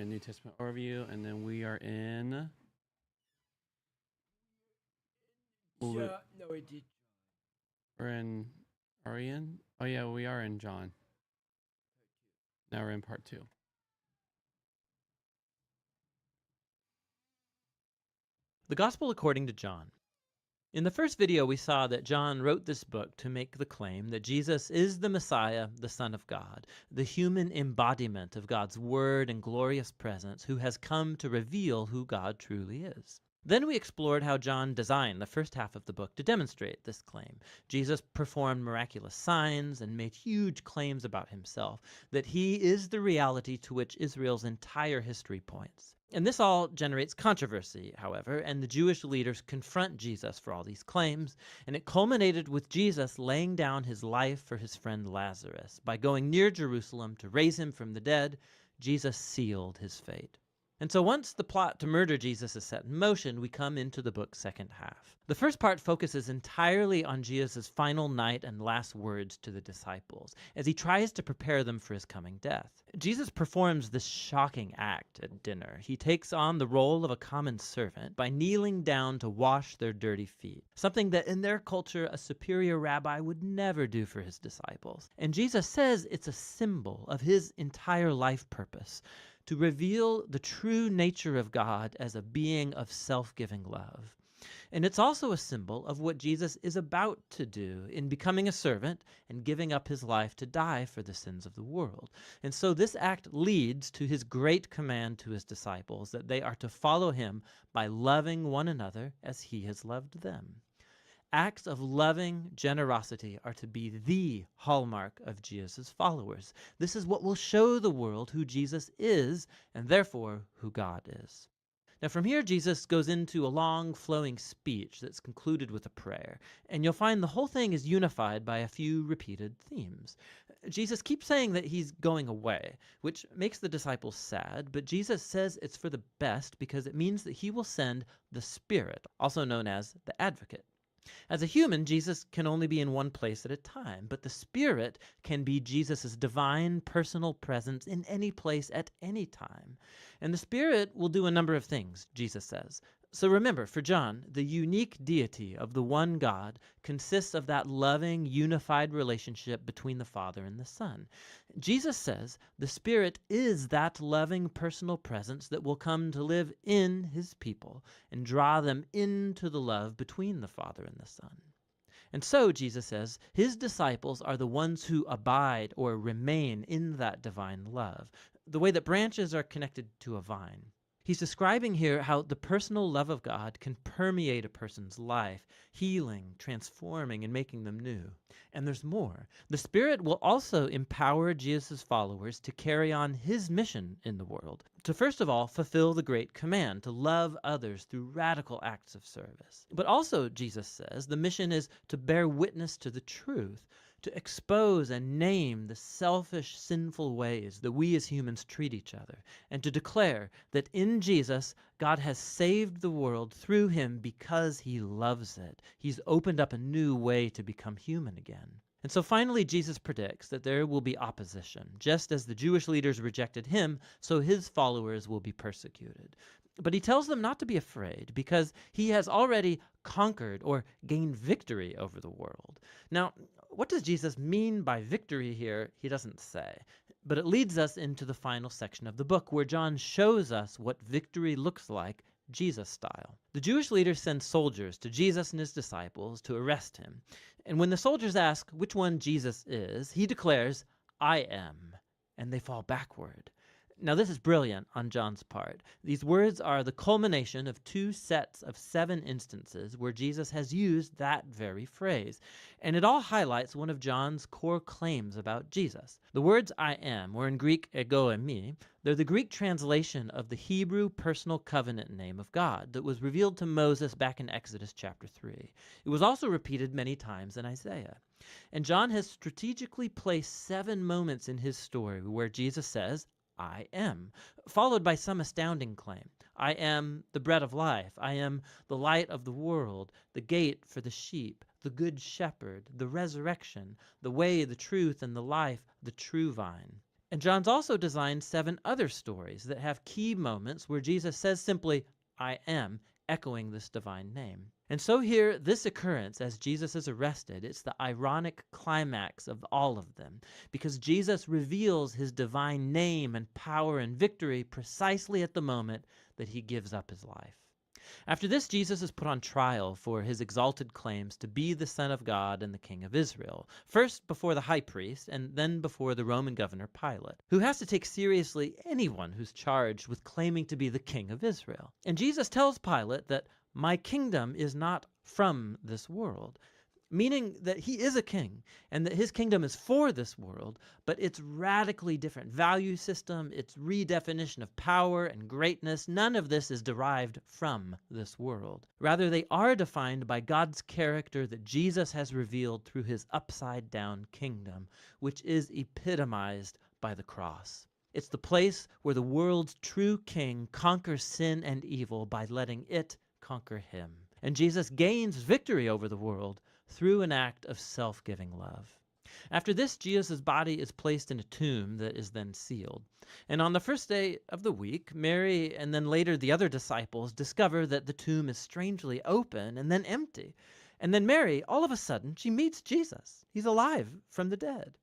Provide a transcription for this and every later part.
We're in New Testament overview, and then we are in. No, it did. We're in. Are we in? Oh yeah, we are in John. Now we're in part 2. The Gospel according to John. In the first video, we saw that John wrote this book to make the claim that Jesus is the Messiah, the Son of God, the human embodiment of God's word and glorious presence, who has come to reveal who God truly is. Then we explored how John designed the first half of the book to demonstrate this claim. Jesus performed miraculous signs and made huge claims about himself, that he is the reality to which Israel's entire history points. And this all generates controversy, however, and the Jewish leaders confront Jesus for all these claims, and it culminated with Jesus laying down his life for his friend Lazarus. By going near Jerusalem to raise him from the dead, Jesus sealed his fate. And so once the plot to murder Jesus is set in motion, we come into the book's second half. The first part focuses entirely on Jesus' final night and last words to the disciples, as he tries to prepare them for his coming death. Jesus performs this shocking act at dinner. He takes on the role of a common servant by kneeling down to wash their dirty feet, something that in their culture a superior rabbi would never do for his disciples. And Jesus says it's a symbol of his entire life purpose, to reveal the true nature of God as a being of self-giving love. And it's also a symbol of what Jesus is about to do in becoming a servant and giving up his life to die for the sins of the world. And so this act leads to his great command to his disciples that they are to follow him by loving one another as he has loved them. Acts of loving generosity are to be the hallmark of Jesus' followers. This is what will show the world who Jesus is, and therefore who God is. Now from here, Jesus goes into a long flowing speech that's concluded with a prayer, and you'll find the whole thing is unified by a few repeated themes. Jesus keeps saying that he's going away, which makes the disciples sad, but Jesus says it's for the best because it means that he will send the Spirit, also known as the Advocate. As a human, Jesus can only be in one place at a time, but the Spirit can be Jesus' divine personal presence in any place at any time. And the Spirit will do a number of things, Jesus says. So remember, for John, the unique deity of the one God consists of that loving, unified relationship between the Father and the Son. Jesus says the Spirit is that loving personal presence that will come to live in his people and draw them into the love between the Father and the Son. And so, Jesus says, his disciples are the ones who abide or remain in that divine love, the way that branches are connected to a vine. He's describing here how the personal love of God can permeate a person's life, healing, transforming, and making them new. And there's more. The Spirit will also empower Jesus' followers to carry on his mission in the world, to first of all fulfill the great command to love others through radical acts of service. But also, Jesus says, the mission is to bear witness to the truth, to expose and name the selfish, sinful ways that we as humans treat each other, and to declare that in Jesus, God has saved the world through him because he loves it. He's opened up a new way to become human again. And so finally, Jesus predicts that there will be opposition. Just as the Jewish leaders rejected him, so his followers will be persecuted. But he tells them not to be afraid because he has already conquered or gained victory over the world. Now, what does Jesus mean by victory here? He doesn't say. But it leads us into the final section of the book where John shows us what victory looks like Jesus style. The Jewish leaders send soldiers to Jesus and his disciples to arrest him. And when the soldiers ask which one Jesus is, he declares, "I am," and they fall backward. Now this is brilliant on John's part. These words are the culmination of 2 sets of 7 instances where Jesus has used that very phrase. And it all highlights one of John's core claims about Jesus. The words "I am," or in Greek ego eimi, they're the Greek translation of the Hebrew personal covenant name of God that was revealed to Moses back in Exodus chapter 3. It was also repeated many times in Isaiah. And John has strategically placed 7 moments in his story where Jesus says, "I am," followed by some astounding claim. I am the bread of life. I am the light of the world, the gate for the sheep, the good shepherd, the resurrection, the way, the truth, and the life, the true vine. And John's also designed 7 other stories that have key moments where Jesus says simply, I am, echoing this divine name. And so here, this occurrence as Jesus is arrested, it's the ironic climax of all of them, because Jesus reveals his divine name and power and victory precisely at the moment that he gives up his life. After this, Jesus is put on trial for his exalted claims to be the Son of God and the King of Israel, first before the high priest and then before the Roman governor Pilate, who has to take seriously anyone who's charged with claiming to be the King of Israel. And Jesus tells Pilate that my kingdom is not from this world, meaning that he is a king and that his kingdom is for this world, but its radically different value system, its redefinition of power and greatness, none of this is derived from this world. Rather, they are defined by God's character that Jesus has revealed through his upside-down kingdom, which is epitomized by the cross. It's the place where the world's true king conquers sin and evil by letting it conquer him. And Jesus gains victory over the world through an act of self-giving love. After this, Jesus' body is placed in a tomb that is then sealed. And on the first day of the week, Mary and then later the other disciples discover that the tomb is strangely open and then empty. And then Mary, all of a sudden, she meets Jesus. He's alive from the dead.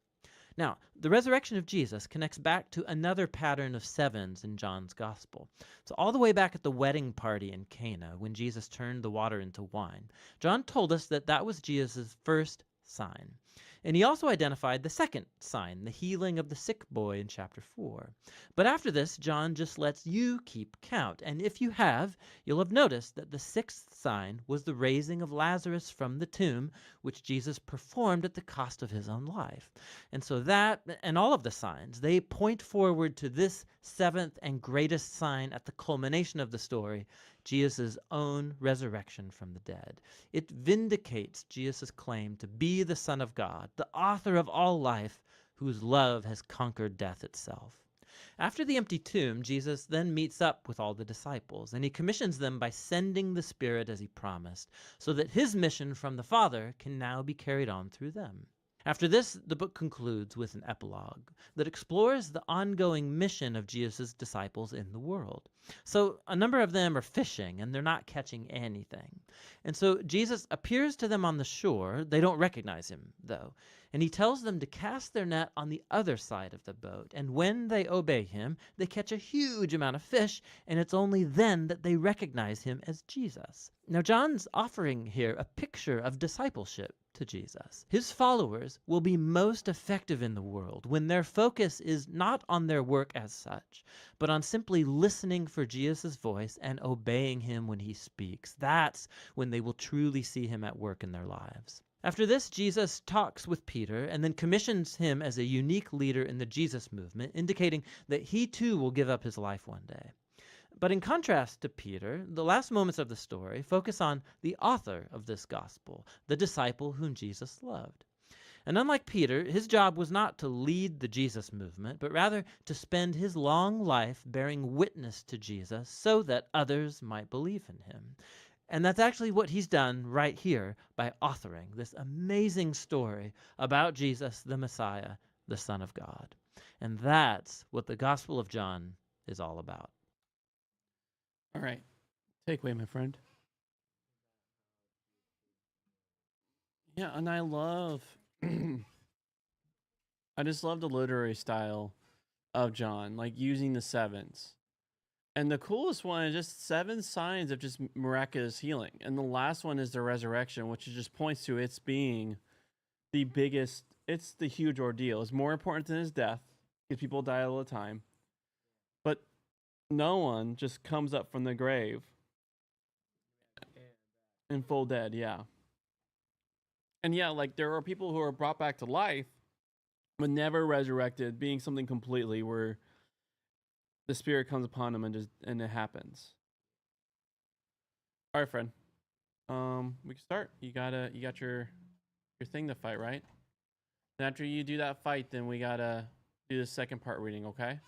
Now, the resurrection of Jesus connects back to another pattern of 7s in John's gospel. So all the way back at the wedding party in Cana, when Jesus turned the water into wine, John told us that that was Jesus' first sign. And he also identified the second sign, the healing of the sick boy in chapter 4. But after this, John just lets you keep count. And if you have, you'll have noticed that the 6th sign was the raising of Lazarus from the tomb, which Jesus performed at the cost of his own life. And so that, and all of the signs, they point forward to this 7th and greatest sign at the culmination of the story, Jesus' own resurrection from the dead. It vindicates Jesus' claim to be the Son of God, the author of all life, whose love has conquered death itself. After the empty tomb, Jesus then meets up with all the disciples, and he commissions them by sending the Spirit as he promised, so that his mission from the Father can now be carried on through them. After this, the book concludes with an epilogue that explores the ongoing mission of Jesus' disciples in the world. So a number of them are fishing and they're not catching anything. And so Jesus appears to them on the shore. They don't recognize him, though. And he tells them to cast their net on the other side of the boat. And when they obey him, they catch a huge amount of fish, and it's only then that they recognize him as Jesus. Now, John's offering here a picture of discipleship to Jesus. His followers will be most effective in the world when their focus is not on their work as such, but on simply listening for Jesus' voice and obeying him when he speaks. That's when they will truly see him at work in their lives. After this, Jesus talks with Peter and then commissions him as a unique leader in the Jesus movement, indicating that he too will give up his life one day. But in contrast to Peter, the last moments of the story focus on the author of this gospel, the disciple whom Jesus loved. And unlike Peter, his job was not to lead the Jesus movement, but rather to spend his long life bearing witness to Jesus so that others might believe in him. And that's actually what he's done right here by authoring this amazing story about Jesus, the Messiah, the Son of God. And that's what the Gospel of John is all about. All right. Takeaway, my friend. Yeah, and I just love the literary style of John, like using the 7s. And the coolest one is just 7 signs of just miraculous healing. And the last one is the resurrection, which just points to its being the biggest, it's the huge ordeal. It's more important than his death because people die all the time. But no one just comes up from the grave in full dead, yeah. And yeah, like there are people who are brought back to life but never resurrected, being something completely where the spirit comes upon them and it happens. All right, friend. We can start. You got your thing to fight, right? And after you do that fight, then we gotta do the second part reading, okay?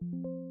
That's true.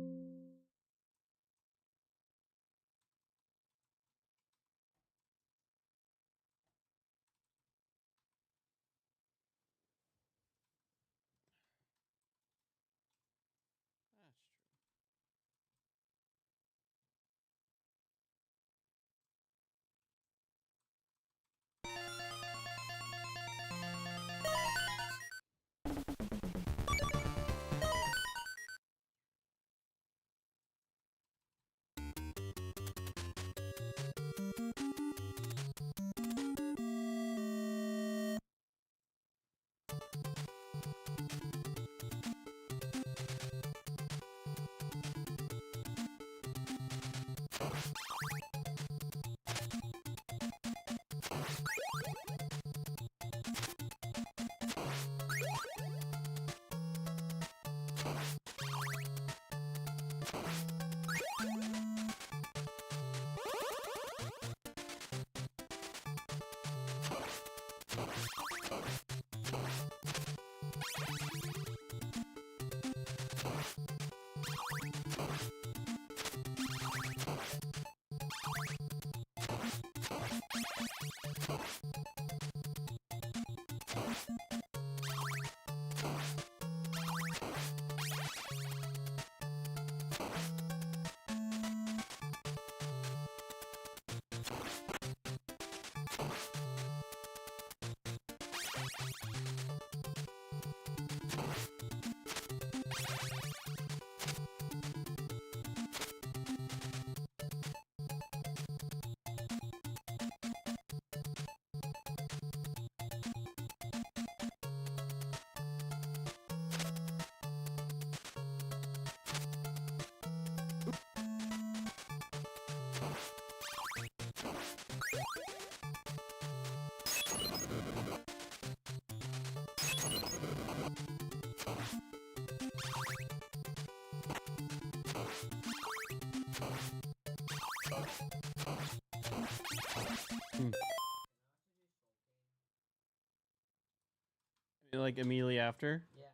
Like immediately after? Yeah.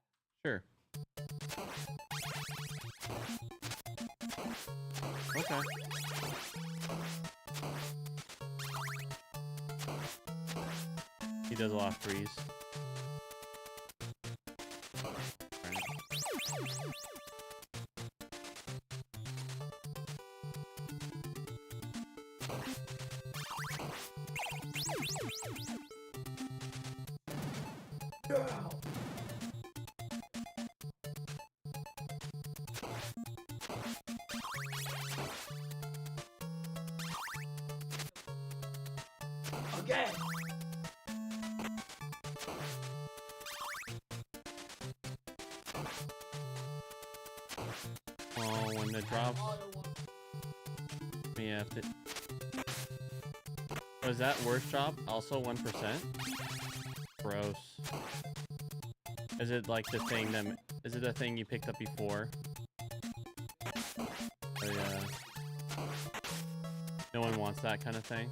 Sure. Okay. He does a lot of freeze. Again. Oh, when it drops. We have to. Was that worst drop also 1%? Gross. Is it like the thing that? Is it the thing you picked up before? Oh, yeah. No one wants that kind of thing.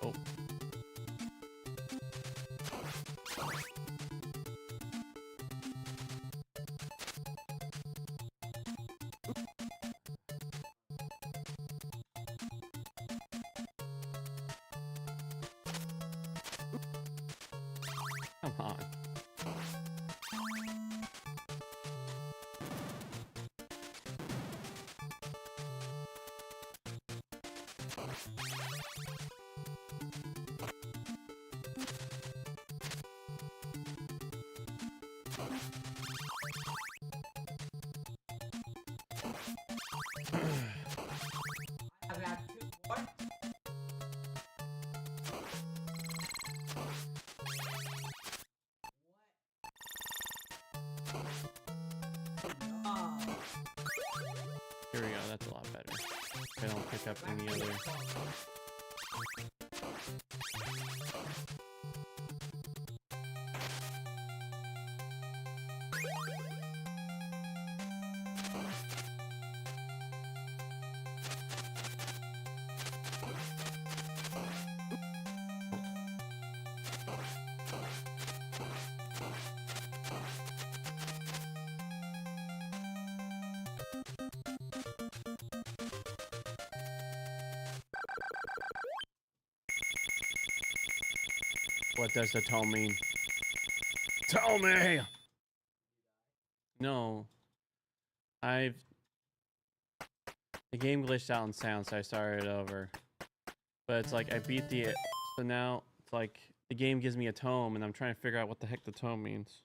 Oh. Come on. Here we go, that's a lot better. I don't pick up any other. What does the tone mean? Tell me! No. The game glitched out in sound, so I started it over. But it's like, I beat the... So now, it's like, the game gives me a tome, and I'm trying to figure out what the heck the tome means.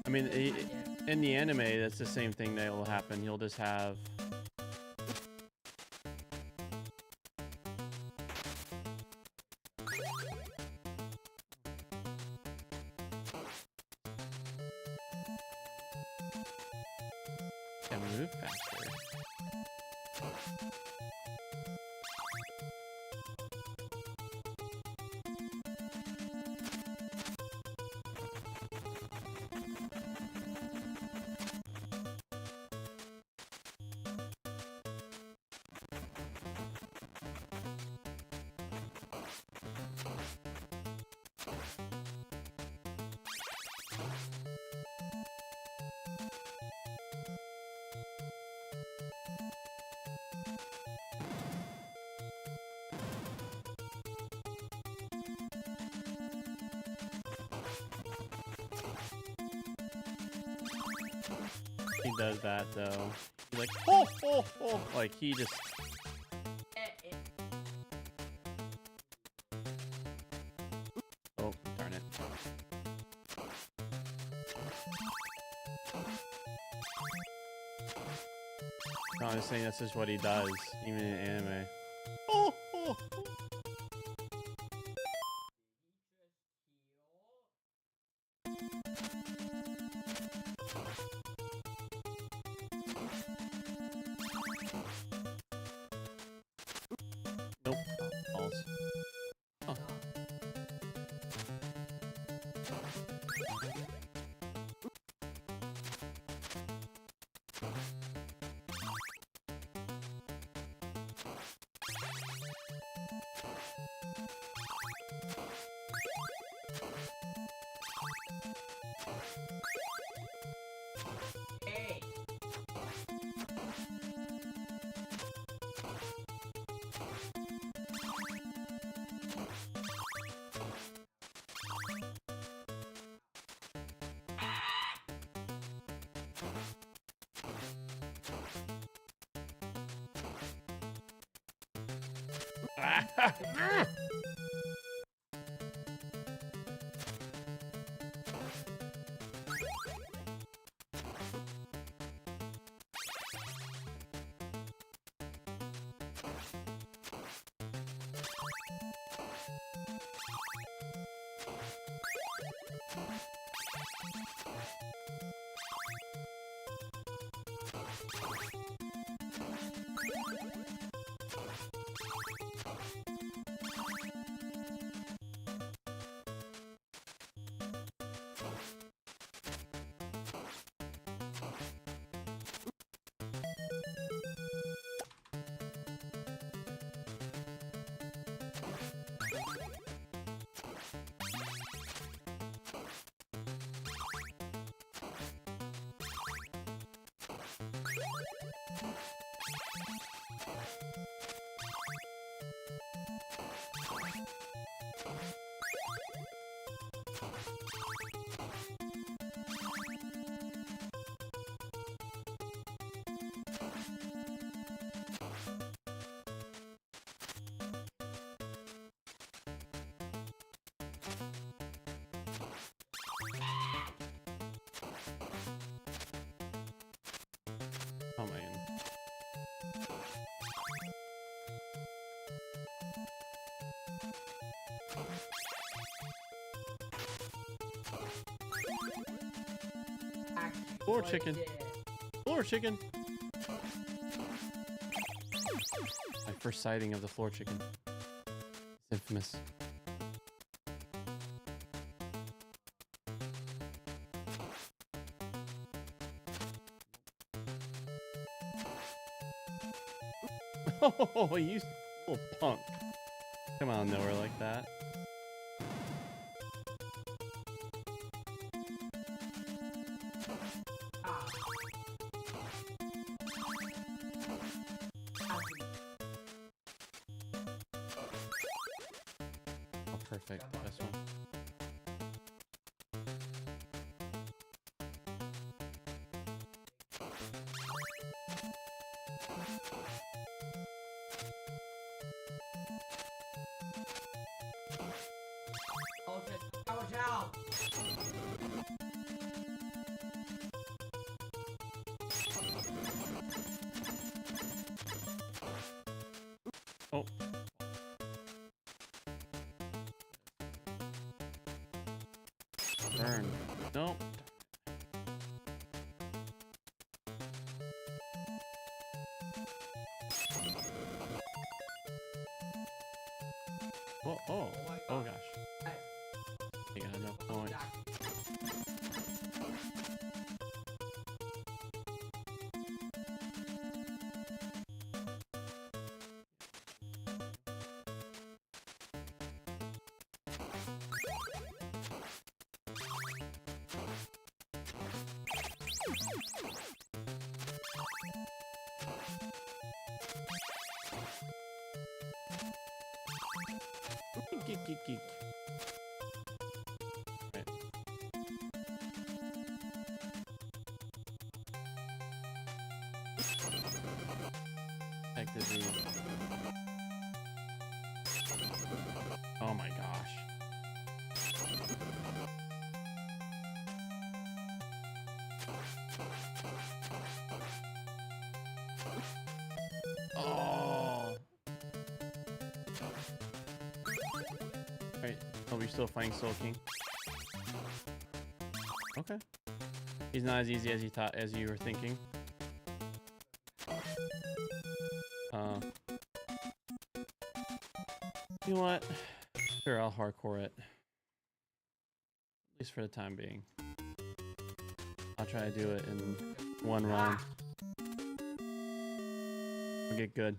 I mean, in the anime, that's the same thing that will happen. You'll just have... Can move faster. He does that though. He's like, oh, oh, oh. Like he just... Oh, darn it. No, I'm just saying this is what he does, even in anime. Oh, oh, oh. Nope. Balls. Oh. Hey. Oh man. Floor chicken. Floor chicken. My first sighting of the floor chicken. Infamous. Oh, you little punk. Come on, nowhere like that. Oh, perfect. This one. Watch out! Oh. Burn. Nope. Oh, oh, oh gosh. Yeah, no point. Geek, geek, geek. Right. Back to Z. Oh my gosh. Oh. Alright. Oh, we're still fighting Soul King. Okay. He's not as easy as you thought, as you were thinking. You know what? Sure, I'll hardcore it. At least for the time being. I'll try to do it in one run. I'll get good.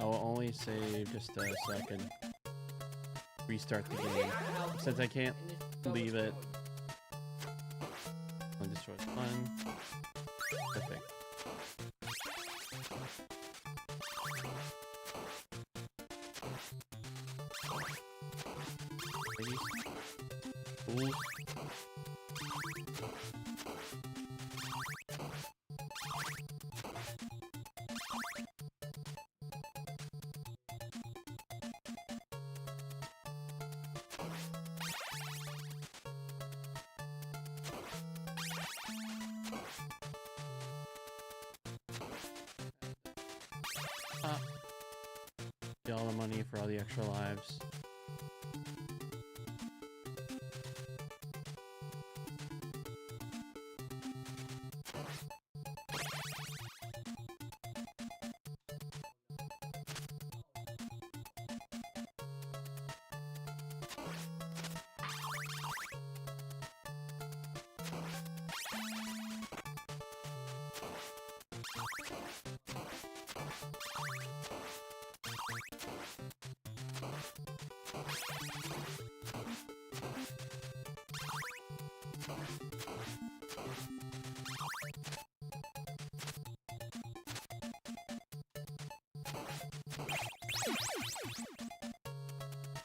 I will only save just a second. Restart the game. Since I can't leave it. I'll destroy one. Perfect. Please. Ooh. Get all the money for all the extra lives.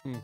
Hmm.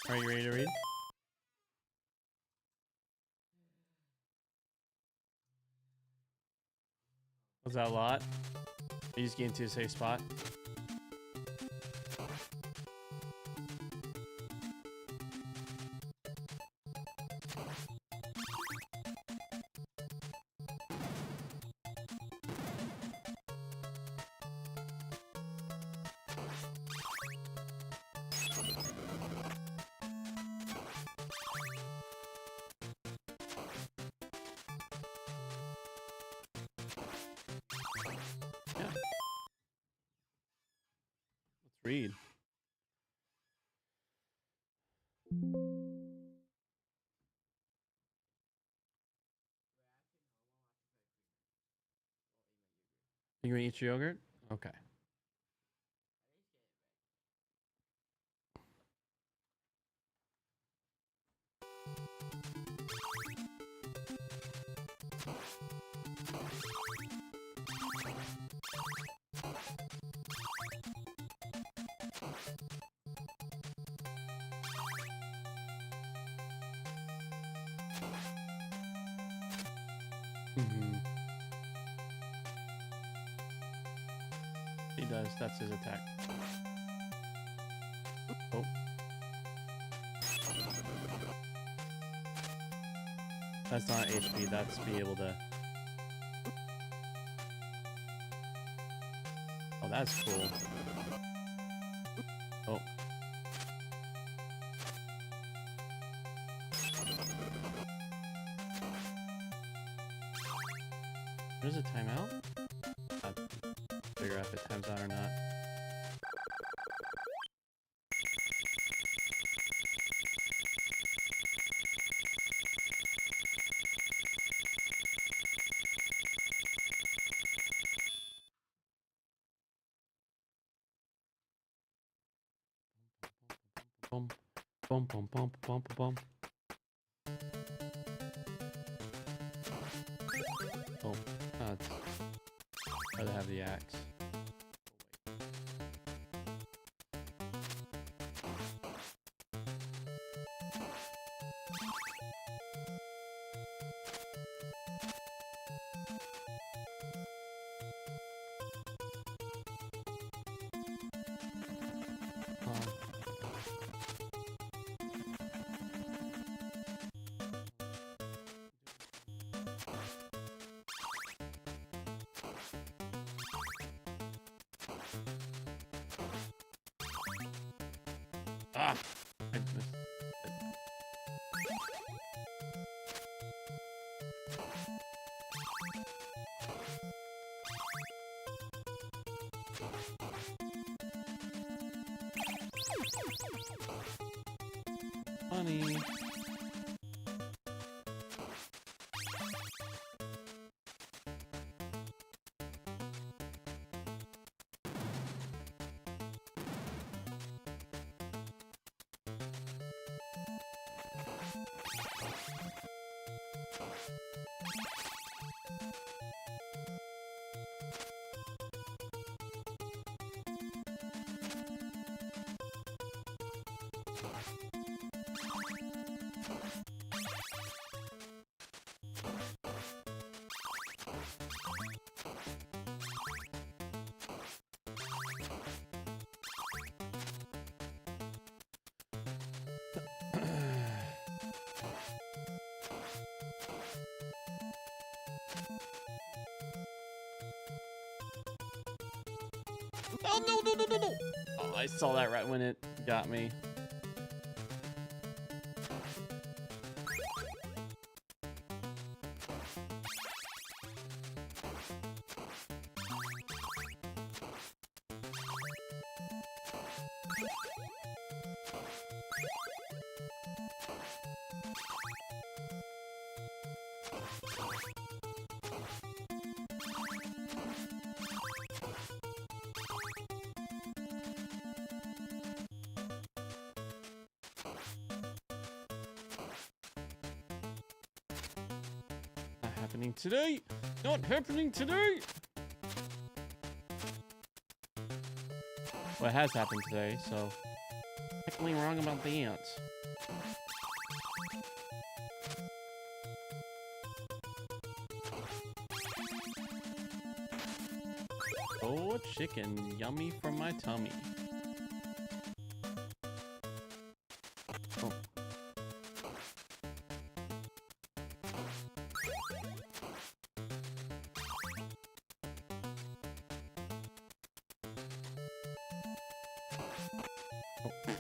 Are you ready to read? Was that a lot? You just getting to a safe spot? Yeah. Let's read. You gonna eat your yogurt? Okay. Mm-hmm. He does. That's his attack. Oh. That's not HP. That's be able to. Oh, that's cool. Oh. There's a timeout? I'll figure out if it times out or not. Boom, boom, boom, boom, boom, boom, boom. Oh, I'd rather have the axe. Ah! I missed. Funny. Oh, no. Oh, I saw that right when it got me. Not happening today. Not happening today. Well, it has happened today, so definitely wrong about the ants. Oh, chicken, yummy from my tummy. Oh. Perfect.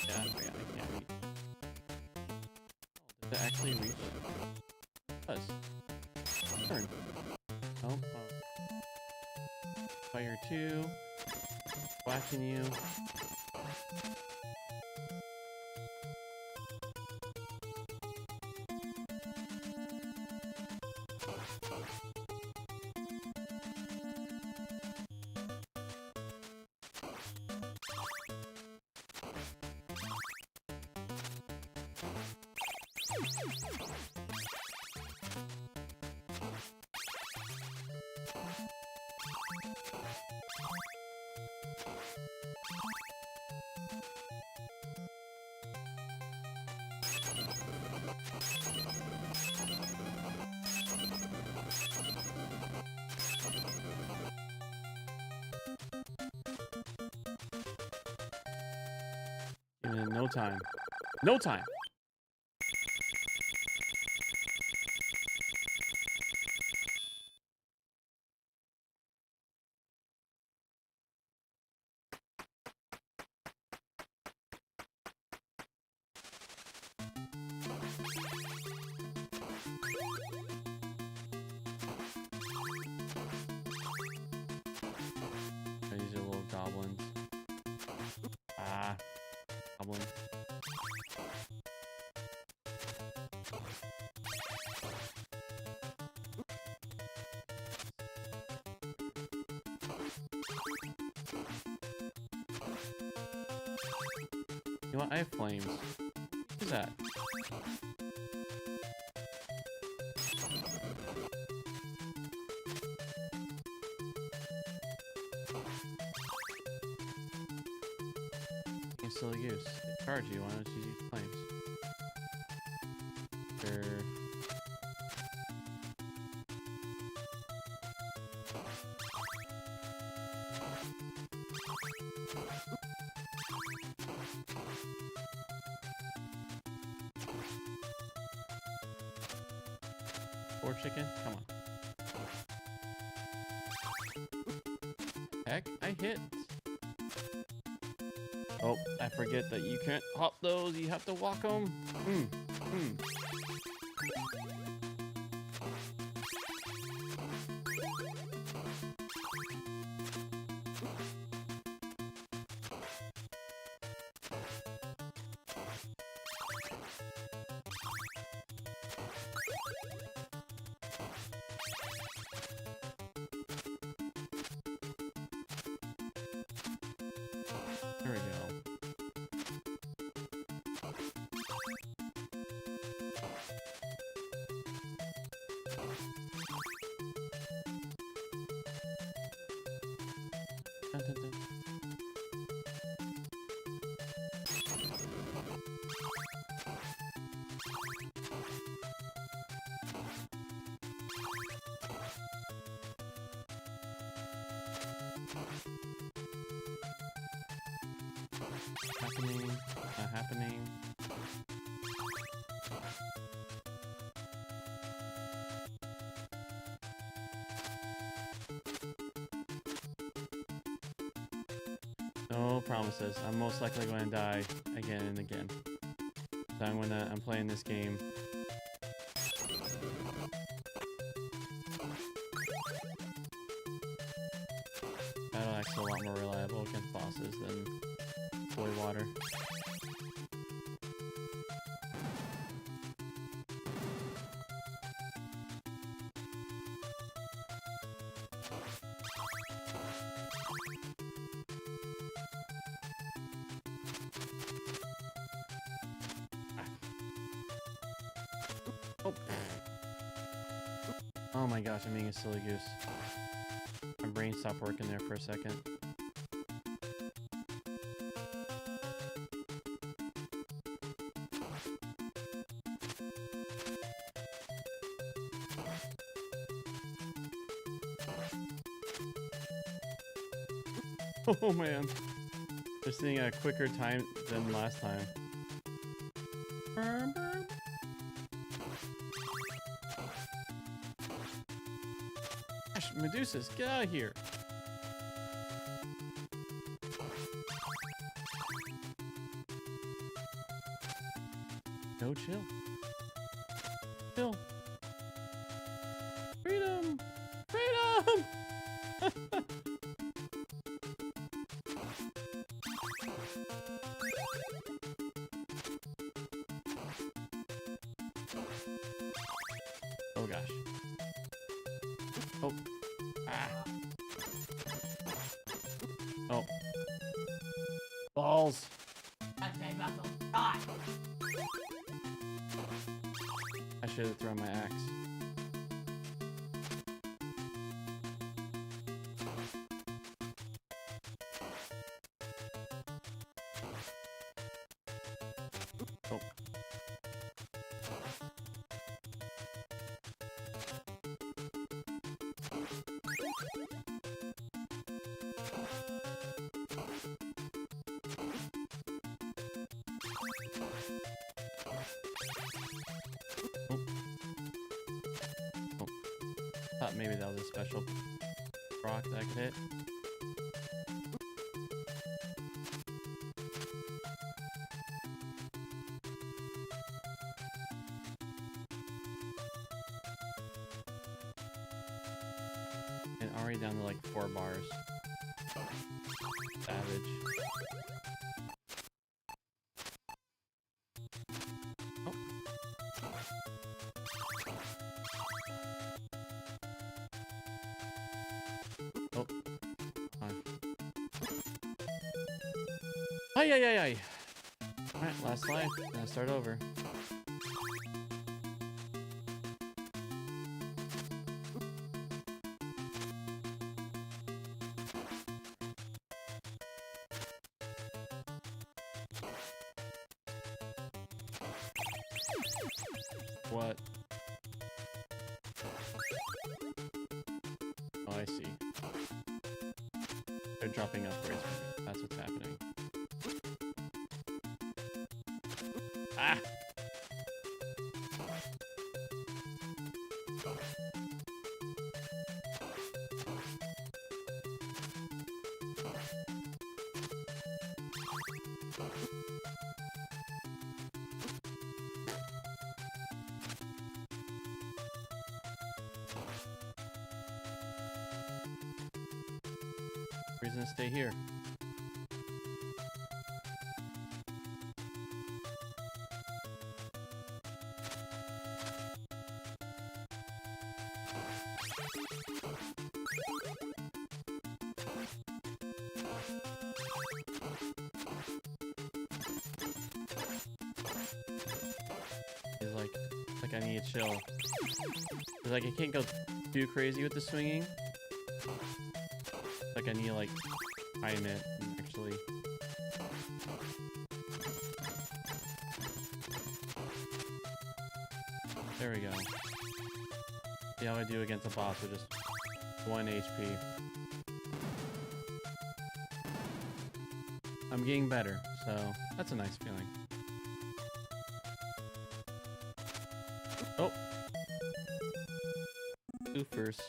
Yeah, I forgot I can't reach. Did it actually reach? It does. Turn. Oh, Fire 2. Whacking you. In no time. No time! These are little goblins. Ah. Goblin. You know what? I have flames. Who's that? You can still use. They charge you. Why don't you use flames? Sure. Four chicken? Come on. Heck, I hit. Oh, I forget that you can't hop those. You have to walk them. There we go. Happening. Not happening. No promises. I'm most likely going to die again and again. So I'm playing this game. Battle axe is a lot more reliable against bosses than boy water. Oh. Oh my gosh, I'm being a silly goose. My brain stopped working there for a second. Oh man. Just seeing a quicker time than last time. Gosh, Medusas, get out of here. No, chill. Chill. Freedom! Freedom! Oh gosh. Oh. Ah. Oh. Balls. That day vessel, die! I should have thrown my axe. Oh. Thought maybe that was a special rock that I could hit. And already down to like 4 bars. Savage. Oh. Oh. Fine. Ay, ay, ay, ay. Alright, last life. Gonna start over. What? Oh, I see. They're dropping upgrades for me. That's what's happening. Ah! Reason to stay here. He's like I need to chill. Cause like I can't go too crazy with the swinging. Like I need to like time it and actually. There we go. See how I do against a boss with just 1 HP. I'm getting better, so that's a nice feeling. Oh. Oofers.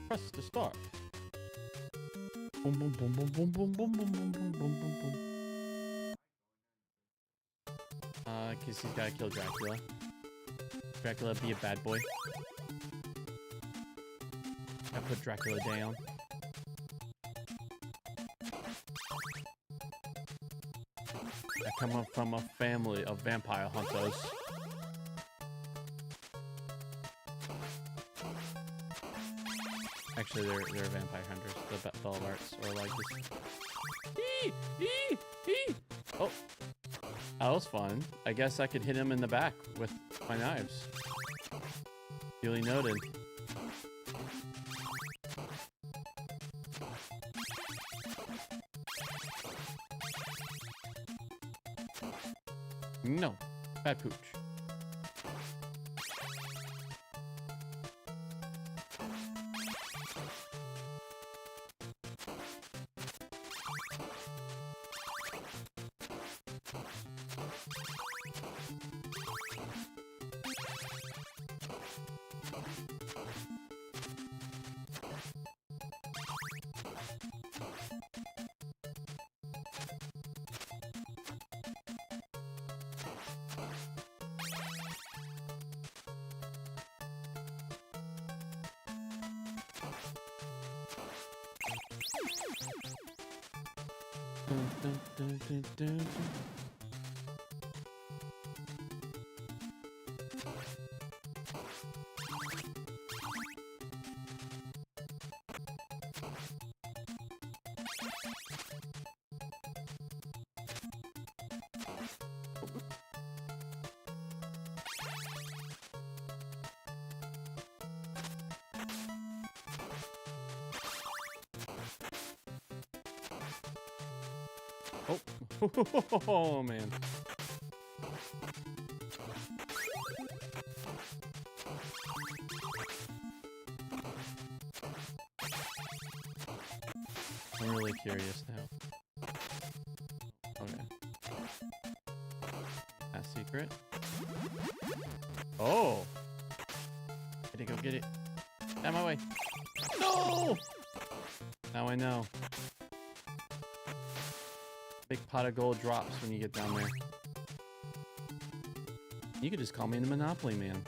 Press to start. Boom, boom, boom, boom, boom, boom, boom, boom, boom, boom, boom, boom, boom. Cause he's gotta kill Dracula. Dracula, be a bad boy. I put Dracula down. I come up from a family of vampire hunters. Actually, they're vampire hunters. The Bellarts, or like this. Eee! Eee! Eee! Oh, that was fun. I guess I could hit him in the back with my knives. Duly noted. No, bad pooch. Dun, dun, dun, dun, dun, dun. Oh, oh man. I'm really curious now. Okay. That secret. Oh! Gotta go get it. Out of my way. No! Now I know. Big pot of gold drops when you get down there. You could just call me the Monopoly Man.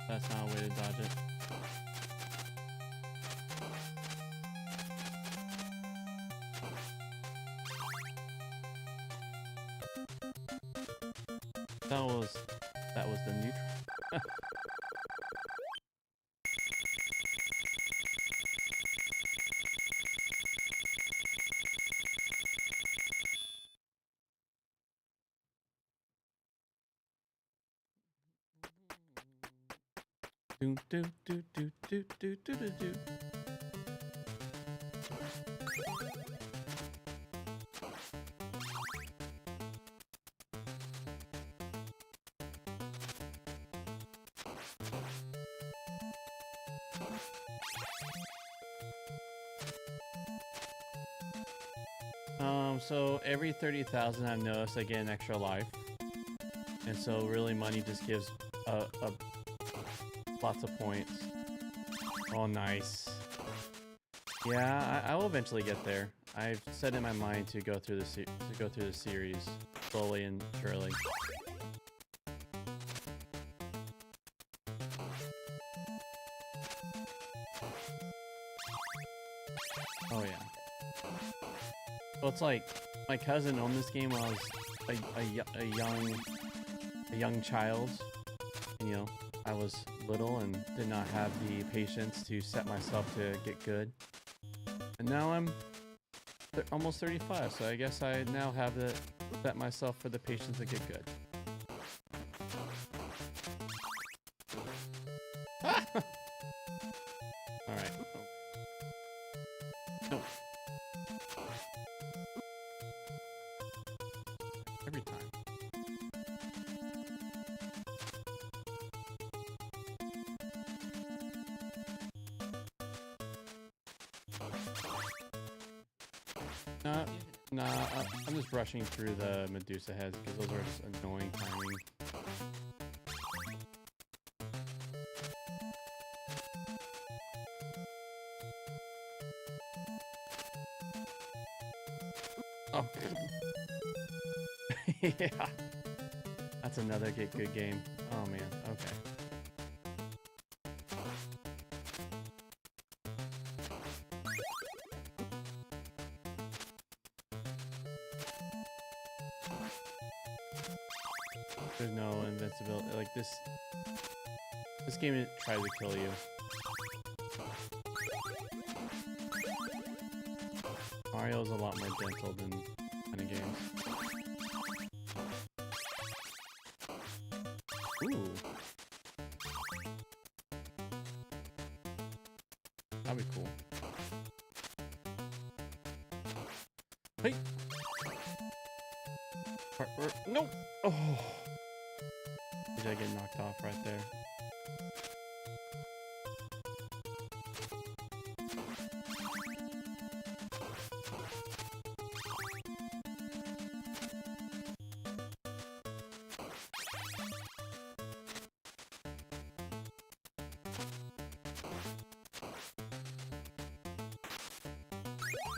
That's not a way to dodge it. That was the neutral. Do do do do do do do do do. So every 30,000 I've noticed I get an extra life. And so really money just gives lots of points. Oh, nice. Yeah, I will eventually get there. I've set in my mind to go through the series slowly and surely. Oh yeah. Well, it's like my cousin owned this game when I was a young child. And, you know, I was little and did not have the patience to set myself to get good. And now I'm almost 35, so I guess I now have to set myself for the patience to get good. All right. No. Every time. Nah, I'm just rushing through the Medusa heads because those are just annoying timing. Oh. Yeah. That's another get good game. Oh man, okay. There's no invincibility. Like this game tries to kill you. Mario's a lot more gentle than kind of games. Ooh. That'd be cool. Hey! Nope! Oh! Did I get knocked off right there?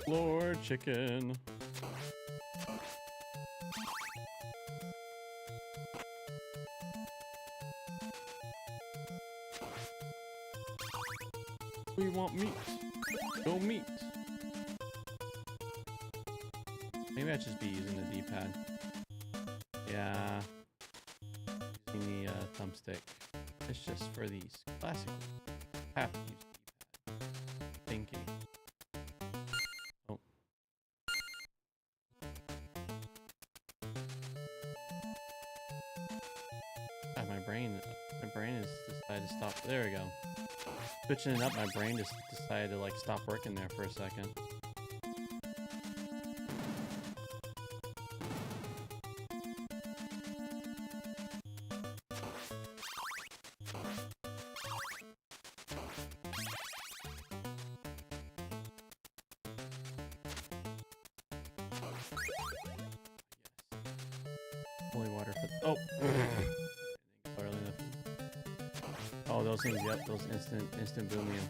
Lord Chicken. We want meat. No meat. Maybe I should just be using the D-pad. Yeah. Using the thumbstick. It's just for these classic. Have to use D-pad. Thinking. Oh. God, my brain is decided to stop. There we go. Switching it up, my brain just decided to like stop working there for a second. Holy water for oh. Oh, those things, yep, those instant boom you.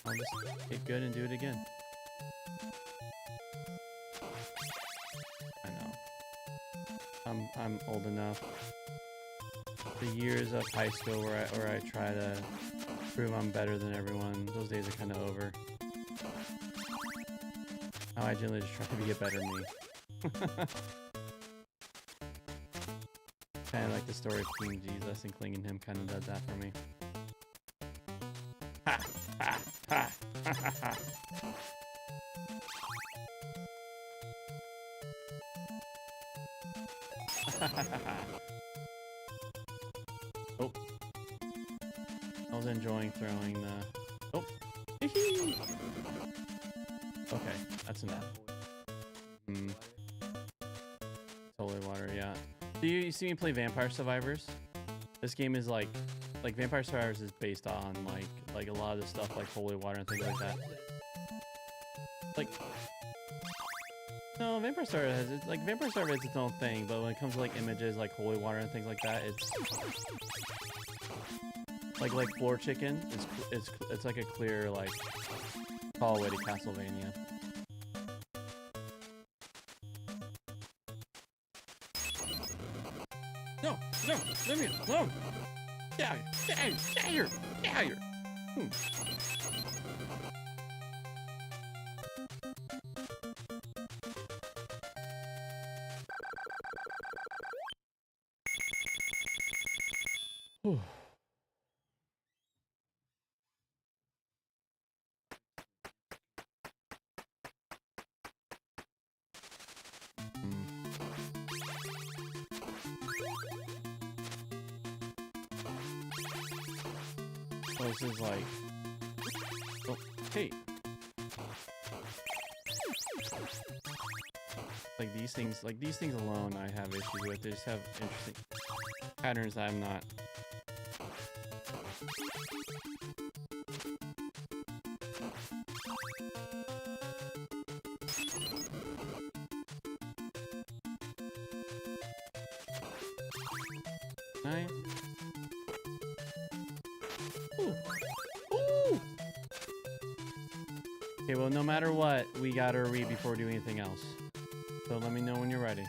I'll just get good and do it again. I know. I'm old enough. The years of high school where I try to prove I'm better than everyone, those days are kind of over. Now I generally just try to be a better me. Kind of like the story of King Jesus, and clinging him kind of does that for me. Ha! Ha! Ha! Ha! Ha! Ha! Oh. I was enjoying throwing the... Oh! Okay, that's enough. Holy water, yeah. Do you see me play Vampire Survivors? This game is like Vampire Survivors is based on like a lot of the stuff like Holy Water and things like that. Like, no, Vampire Survivors has Vampire Survivors is its own thing, but when it comes to like images like Holy Water and things like that, it's like Floor Chicken. It's like a clear like call away to Castlevania. No, no, leave me alone. Get out of here. Get out of here. Get out of here. Whew. Oh, this is like, oh, hey. Like these things alone I have issues with. They just have interesting patterns that I'm not. Nine. Ooh. Ooh. Okay, well, no matter what, we gotta read before we do anything else. So let me know when you're ready.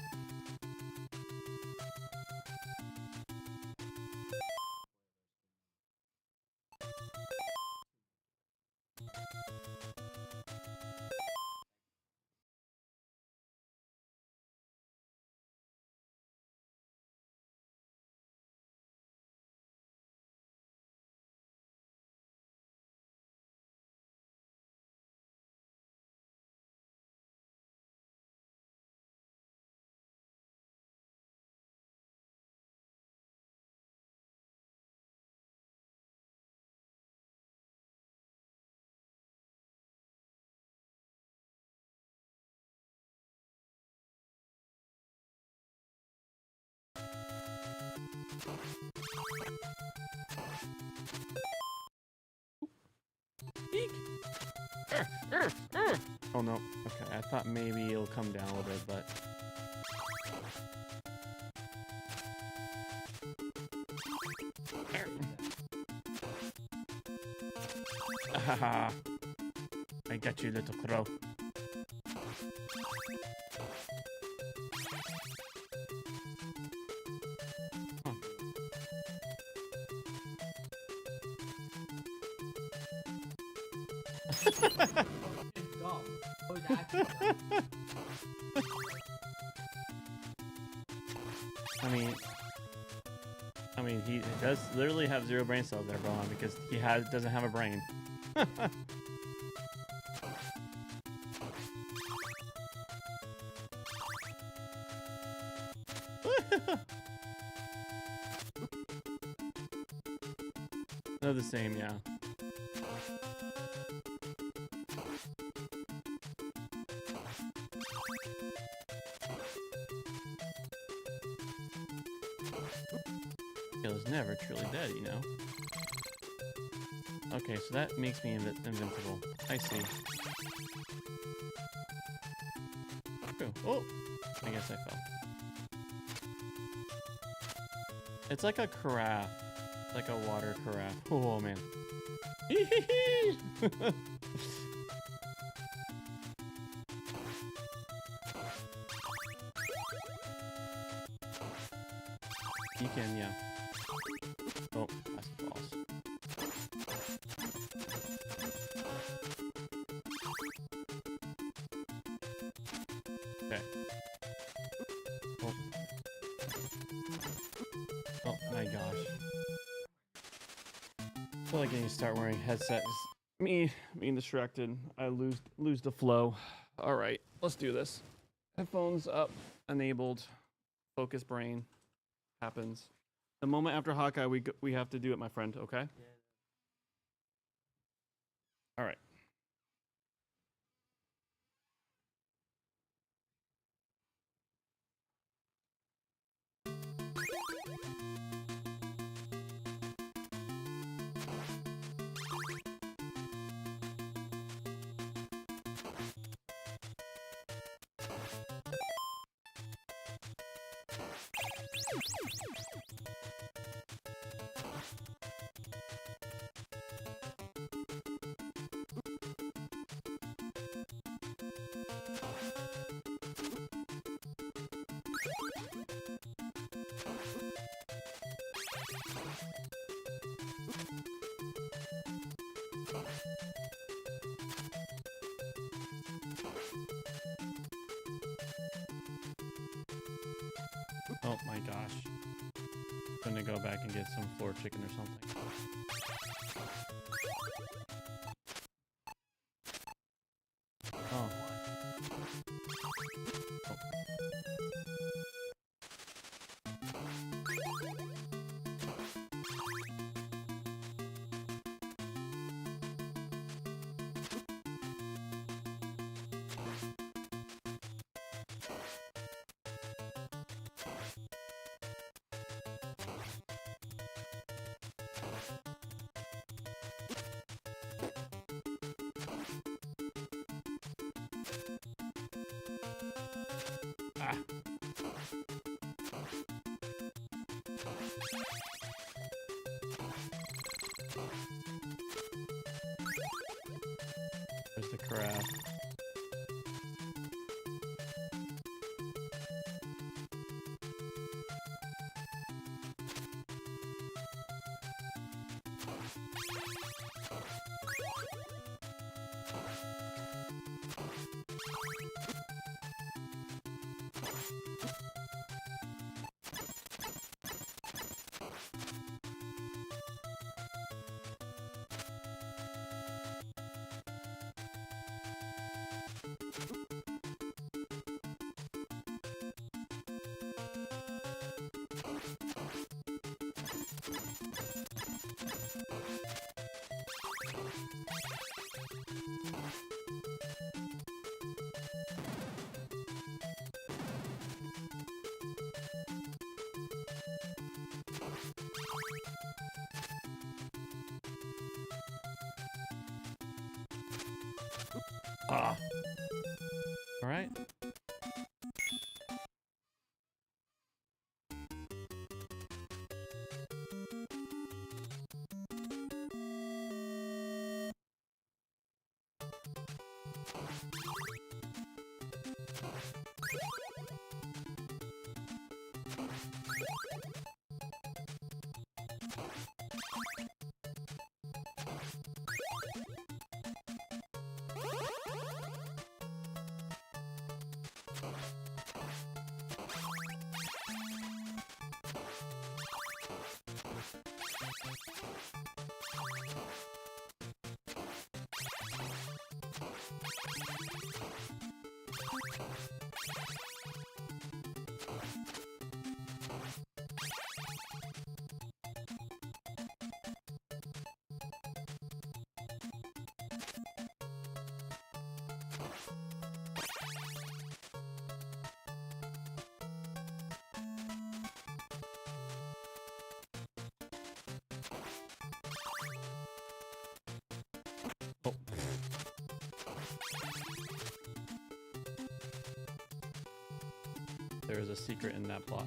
Eek. Oh no. Okay, I thought maybe it'll come down a little bit, but. Ahaha. I got you, little crow. Go. Who's that? I mean, he does literally have 0 brain cells there, Rohan, because he doesn't have a brain. They're the same, yeah. Is never truly dead, you know. Okay, so that makes me invincible. I see. Ooh. Oh, I guess I fell. It's like a carafe, like a water carafe. Oh man. You can, yeah. Oh, that's false. Okay. Oh. Oh my gosh. I feel like I need to start wearing headsets. Me being distracted, I lose the flow. All right, let's do this. Headphones up, enabled, focus brain happens. The moment after Hawkeye, we have to do it, my friend. Okay. Yeah. All right. Oh my gosh. Gonna go back and get some floor chicken or something. Oh. Ah. There's the crab. Ah. All right. Oh. There is a secret in that block.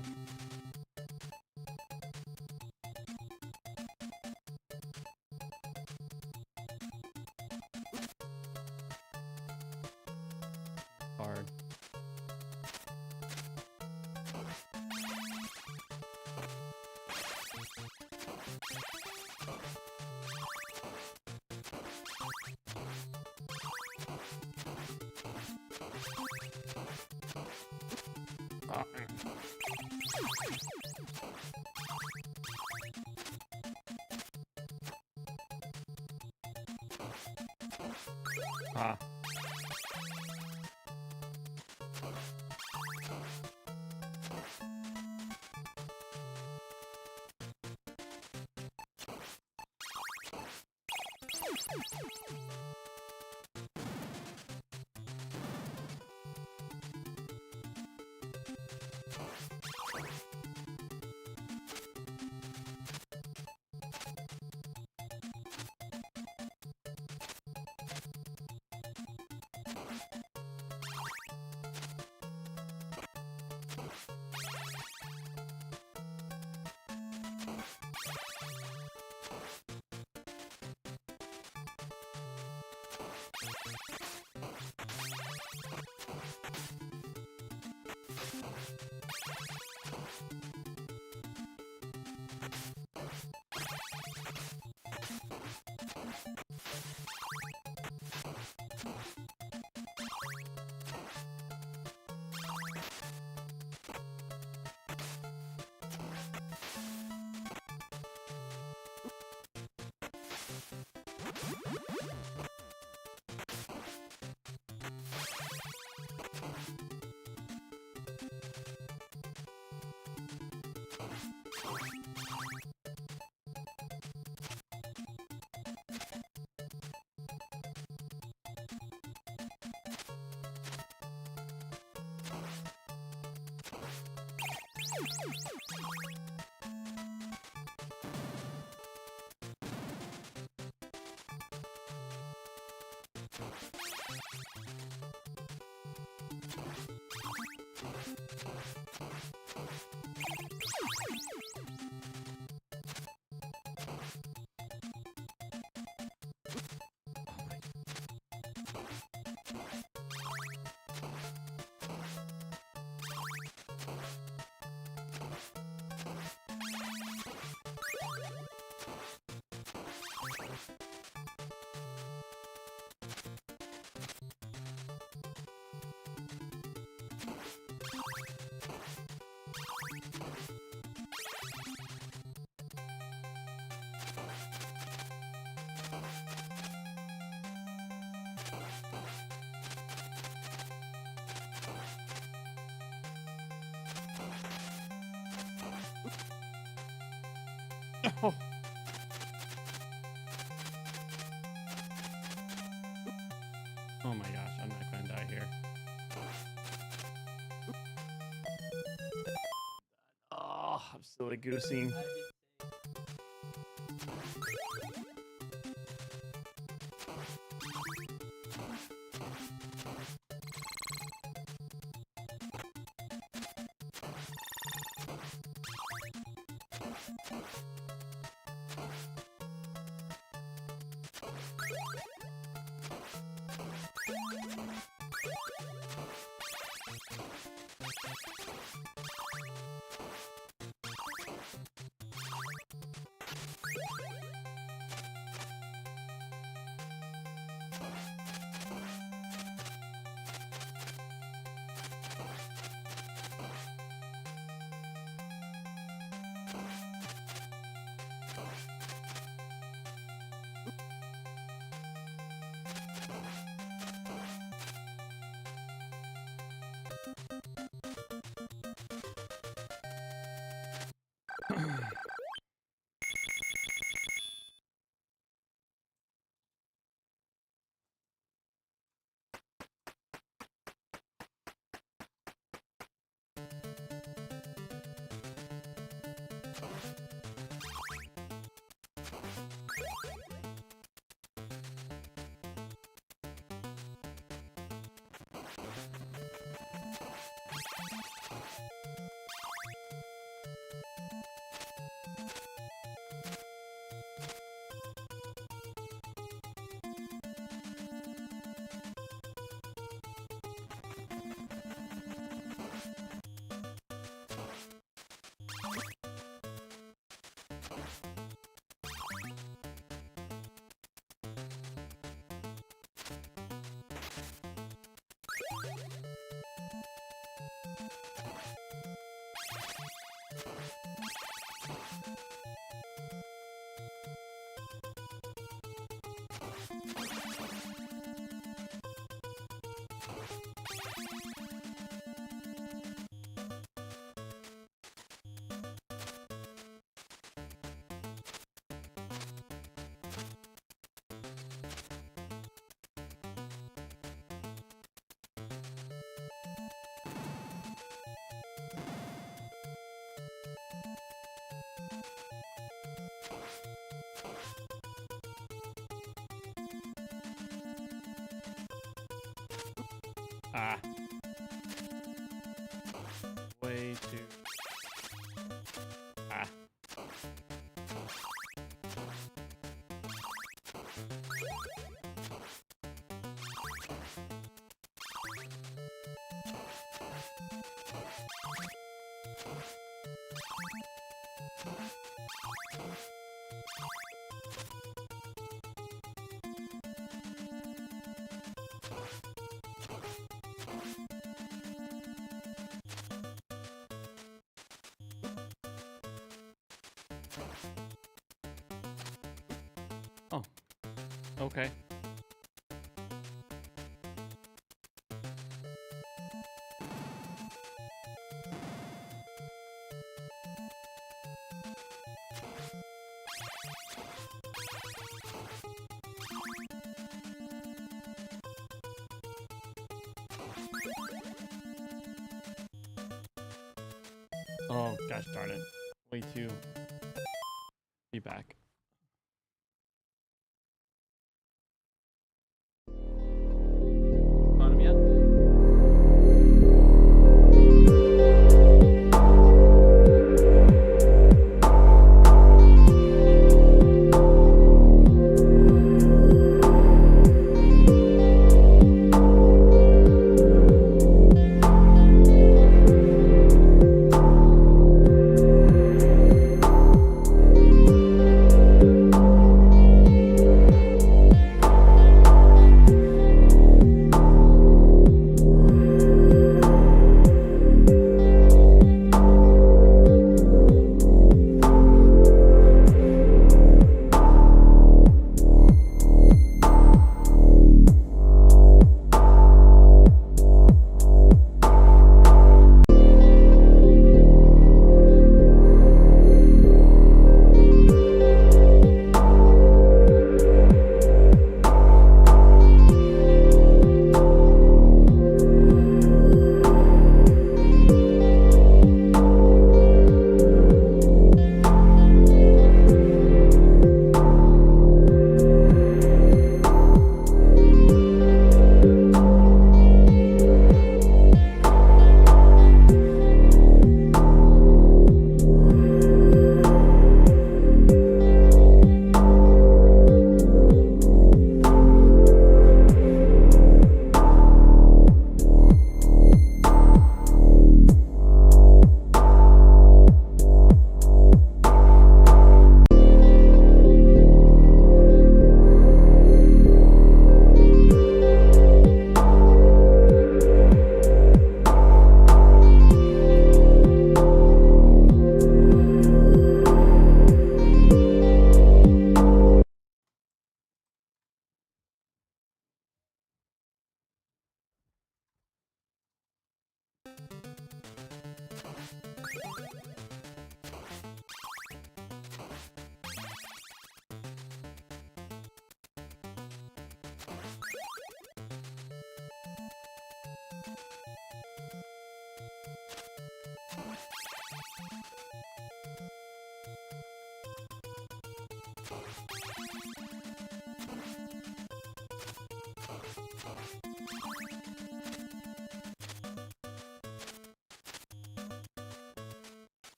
Hard. Ah. Ah. Oh. Oh my gosh, I'm not gonna die here. Oh, I'm still a goosing. Ah. Way too. Ah. Oh. Okay. Oh, gosh darn it. Way too. Be back. Found him yet?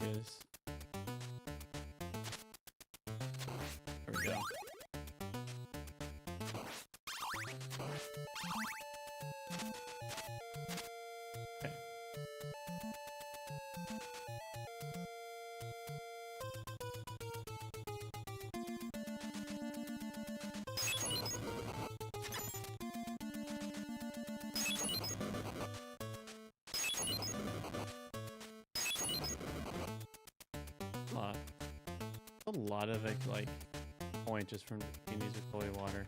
Is. There we go. Okay. A lot of like point just from being used with holy water.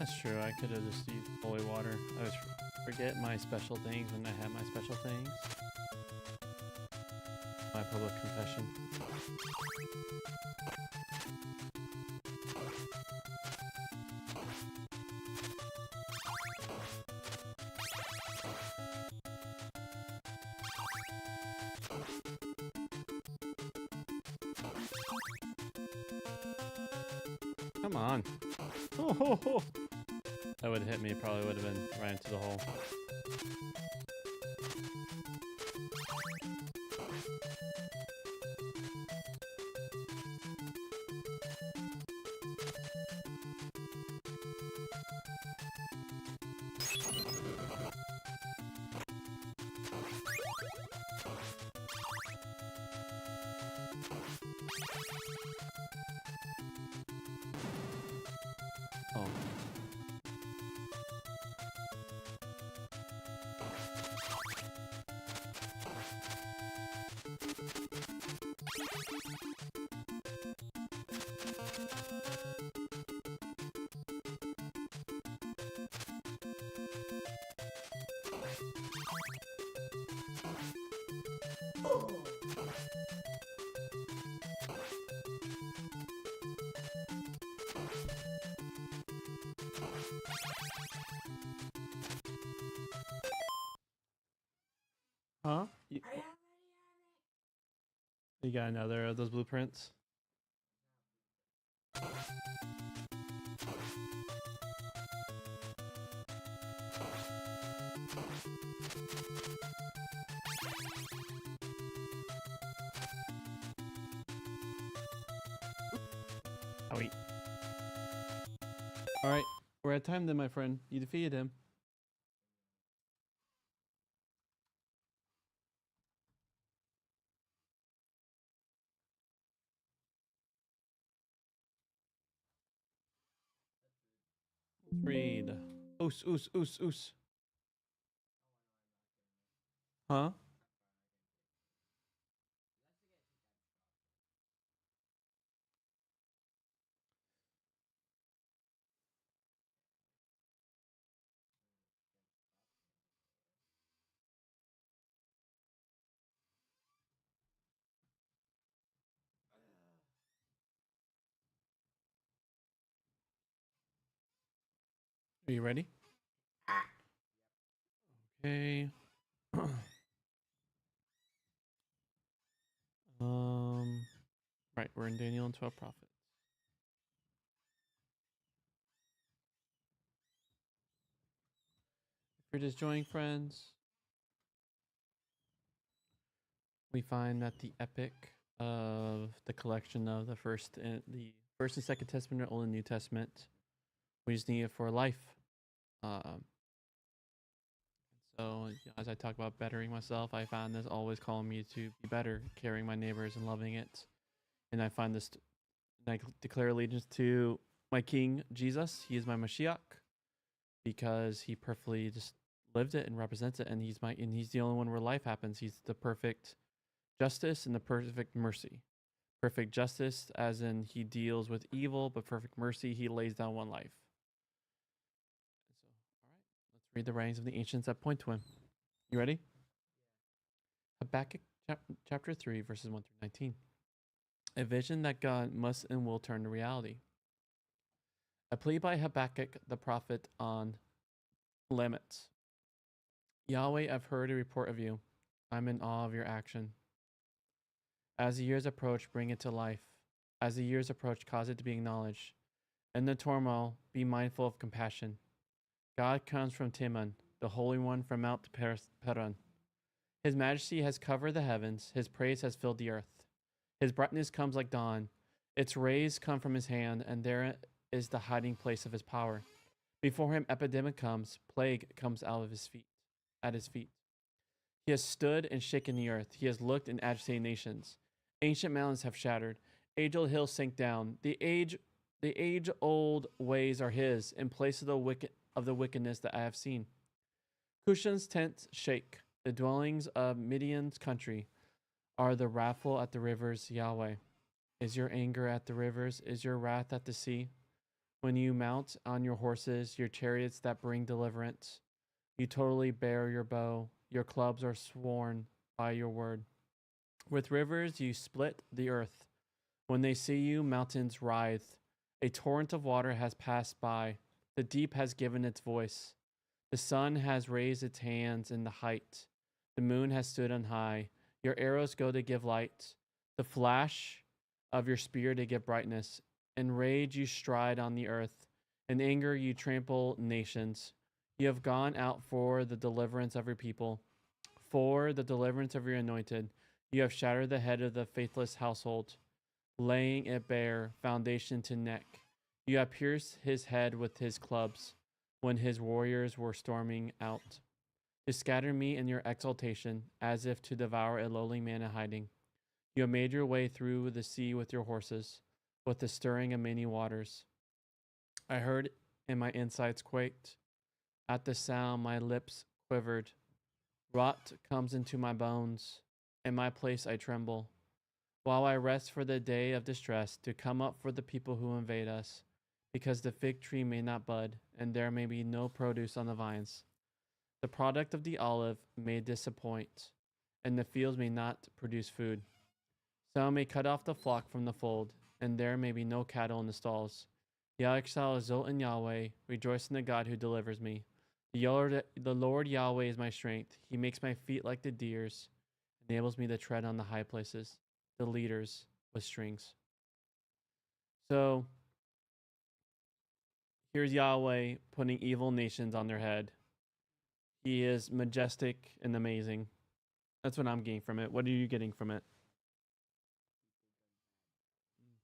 That's true. I could have just used holy water. I was forget my special things when I have my special things. My public confession. Come on. Oh, ho, ho. That would have hit me. Probably would have been right into the hole. Oh. Huh? You got another of those blueprints? Oh, wait. Alright, we're at time then, my friend. You defeated him. Let's read. Oos, oos, oos, oos. Huh? Are you ready? Okay. Right, we're in Daniel and 12 prophets. If you're just joining, friends, we find that the epic of the collection of the first and second testament, Old and New Testament, we just need it for life. So as I talk about bettering myself, I found this always calling me to be better, caring my neighbors and loving it. And I find this, and I declare allegiance to my King Jesus. He is my Mashiach because he perfectly just lived it and represents it, and he's the only one where life happens. He's the perfect justice and the perfect mercy. Perfect justice, as in he deals with evil, but perfect mercy, he lays down one life. So, all right, let's read the writings of the ancients that point to him. You ready? Habakkuk chapter 3, verses 1 through 19. A vision that God must and will turn to reality. A plea by Habakkuk the prophet on limits. Yahweh, I've heard a report of you. I'm in awe of your action. As the years approach, bring it to life. As the years approach, cause it to be acknowledged. In the turmoil, be mindful of compassion. God comes from Timon, the Holy One from Mount Peran. His majesty has covered the heavens. His praise has filled the earth. His brightness comes like dawn. Its rays come from his hand, and there is the hiding place of his power. Before him, epidemic comes, plague comes out of his feet, at his feet. He has stood and shaken the earth. He has looked and agitated nations. Ancient mountains have shattered. Age-old hills sink down. The age-old ways are his, in place of the wickedness that I have seen. Cushan's tents shake. The dwellings of Midian's country are the wrathful at the rivers. Yahweh, is your anger at the rivers? Is your wrath at the sea? When you mount on your horses, your chariots that bring deliverance, you totally bear your bow, your clubs are sworn by your word. With rivers you split the earth. When they see you, mountains writhe. A torrent of water has passed by. The deep has given its voice. The sun has raised its hands in the height. The moon has stood on high. Your arrows go to give light. The flash of your spear to give brightness. In rage you stride on the earth. In anger you trample nations. You have gone out for the deliverance of your people, for the deliverance of your anointed. You have shattered the head of the faithless household, laying it bare, foundation to neck. You have pierced his head with his clubs when his warriors were storming out. You scatter me in your exaltation, as if to devour a lowly man in hiding. You have made your way through the sea with your horses, with the stirring of many waters. I heard, and my insides quaked. At the sound, my lips quivered. Rot comes into my bones. In my place, I tremble. While I rest for the day of distress to come up for the people who invade us, because the fig tree may not bud, and there may be no produce on the vines. The product of the olive may disappoint, and the fields may not produce food. Some may cut off the flock from the fold, and there may be no cattle in the stalls. Yet I shall exult in Yahweh, rejoice in the God who delivers me. The Lord Yahweh is my strength. He makes my feet like the deer's, enables me to tread on the high places, the leaders with strings. So here's Yahweh putting evil nations on their head. He is majestic and amazing. That's what I'm getting from it. What are you getting from it?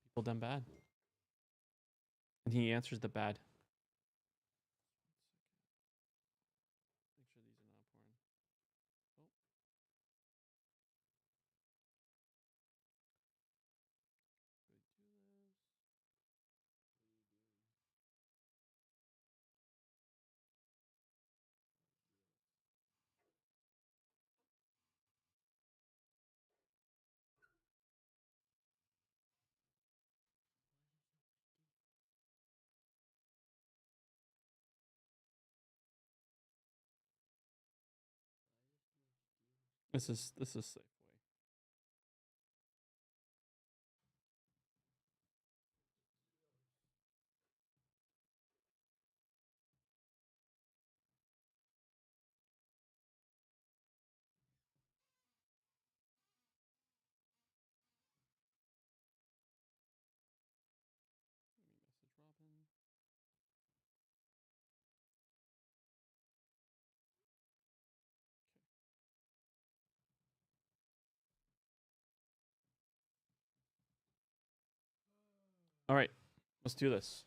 People done bad. And he answers the bad. Make sure these are not pouring. Oh. This is safe way. Message Robin. All right, let's do this.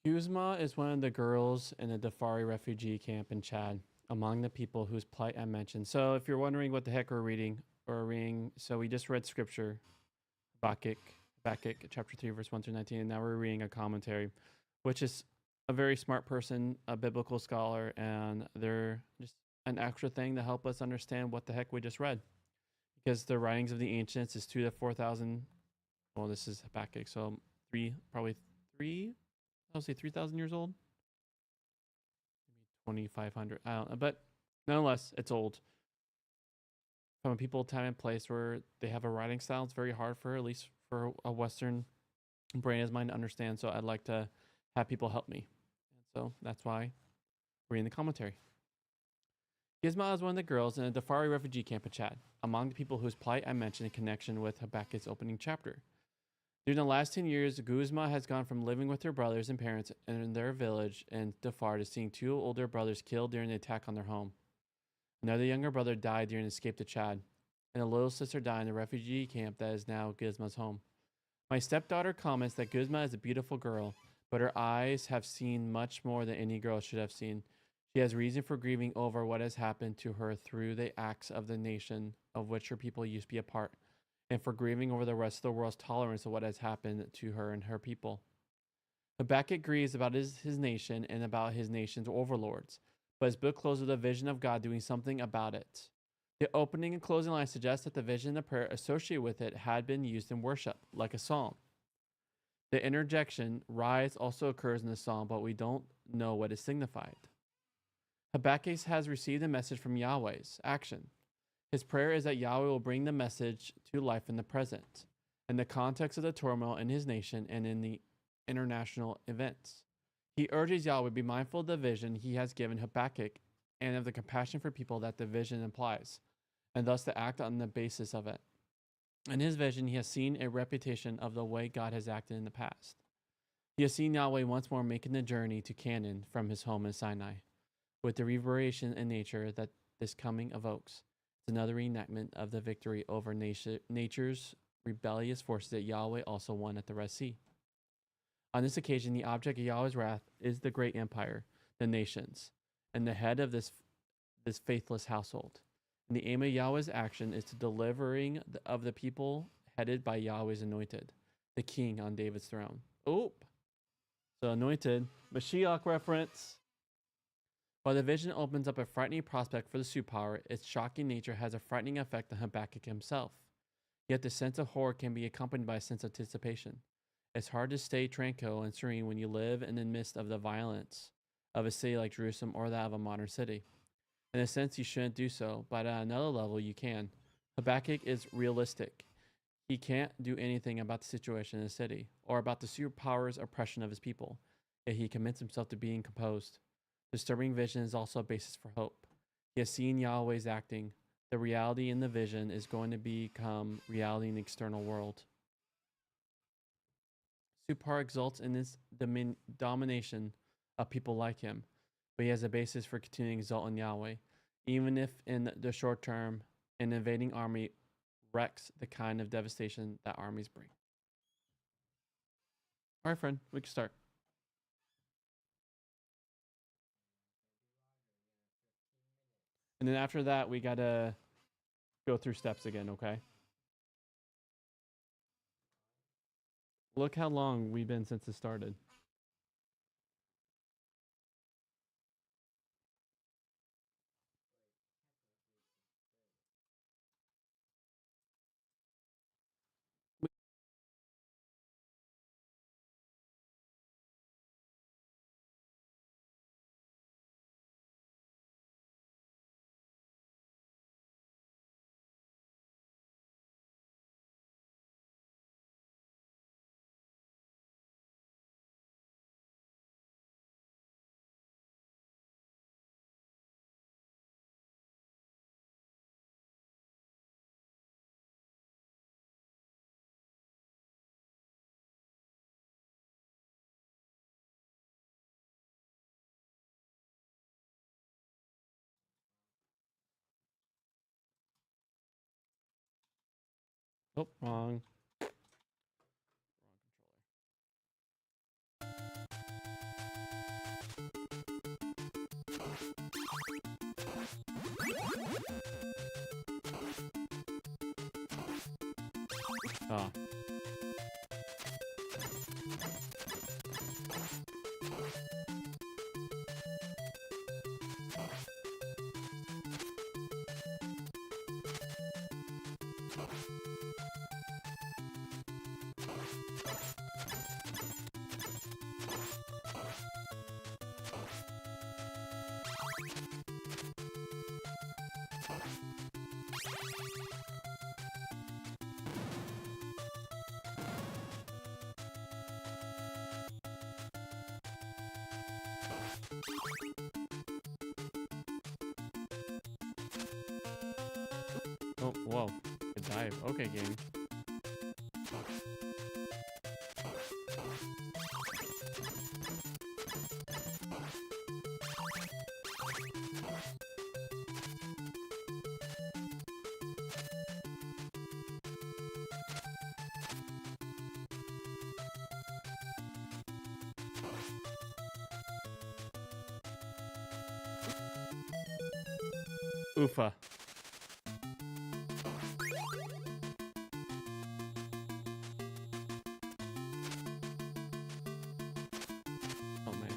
Guzma is one of the girls in a Dafari refugee camp in Chad, among the people whose plight I mentioned. So, if you're wondering what the heck we're reading, so we just read scripture, Habakkuk chapter 3, verse 1 through 19, and now we're reading a commentary, which is a very smart person, a biblical scholar, and they're just an extra thing to help us understand what the heck we just read. Because the writings of the ancients is 2 to 4,000. Well, this is Habakkuk, so probably three, I'll say 3,000 years old. Maybe 2,500. I don't know, but nonetheless, it's old. From a people, time, and place where they have a writing style, it's very hard for, at least for a Western brain as mine to understand. So I'd like to have people help me. And so that's why we're in the commentary. Gizma is one of the girls in a Dafari refugee camp in Chad, among the people whose plight I mentioned in connection with Habakkuk's opening chapter. During the last 10 years, Guzma has gone from living with her brothers and parents in their village in Dafar to seeing two older brothers killed during the attack on their home. Another younger brother died during an escape to Chad, and a little sister died in the refugee camp that is now Gizma's home. My stepdaughter comments that Guzma is a beautiful girl, but her eyes have seen much more than any girl should have seen. She has reason for grieving over what has happened to her through the acts of the nation of which her people used to be a part, and for grieving over the rest of the world's tolerance of what has happened to her and her people. Habakkuk grieves about his nation and about his nation's overlords, but his book closes with a vision of God doing something about it. The opening and closing lines suggest that the vision and the prayer associated with it had been used in worship, like a psalm. The interjection, rise, also occurs in the psalm, but we don't know what is signified. Habakkuk has received a message from Yahweh's action. His prayer is that Yahweh will bring the message to life in the present, in the context of the turmoil in his nation and in the international events. He urges Yahweh to be mindful of the vision he has given Habakkuk and of the compassion for people that the vision implies, and thus to act on the basis of it. In his vision, he has seen a repetition of the way God has acted in the past. He has seen Yahweh once more making the journey to Canaan from his home in Sinai, with the reverberation in nature that this coming evokes. It's another reenactment of the victory over nature's rebellious forces that Yahweh also won at the Red Sea. On this occasion, the object of Yahweh's wrath is the great empire, the nations, and the head of this faithless household. And the aim of Yahweh's action is to delivering of the people headed by Yahweh's anointed, the king on David's throne. Oh, so anointed, Mashiach reference. While the vision opens up a frightening prospect for the superpower, its shocking nature has a frightening effect on Habakkuk himself. Yet the sense of horror can be accompanied by a sense of anticipation. It's hard to stay tranquil and serene when you live in the midst of the violence of a city like Jerusalem or that of a modern city. In a sense, you shouldn't do so, but at another level, you can. Habakkuk is realistic. He can't do anything about the situation in the city or about the superpower's oppression of his people, yet he commits himself to being composed. Disturbing vision is also a basis for hope. He has seen Yahweh's acting. The reality in the vision is going to become reality in the external world. Superpower exalts in his domination of people like him, but he has a basis for continuing to exalt in Yahweh, even if in the short term an invading army wrecks the kind of devastation that armies bring. All right, friend, we can start. And then after that, we got to go through steps again, okay? Look how long we've been since it started. Oh, wrong. Oh. Oh, whoa. Good dive. Okay, game. Oofa. Oh, man.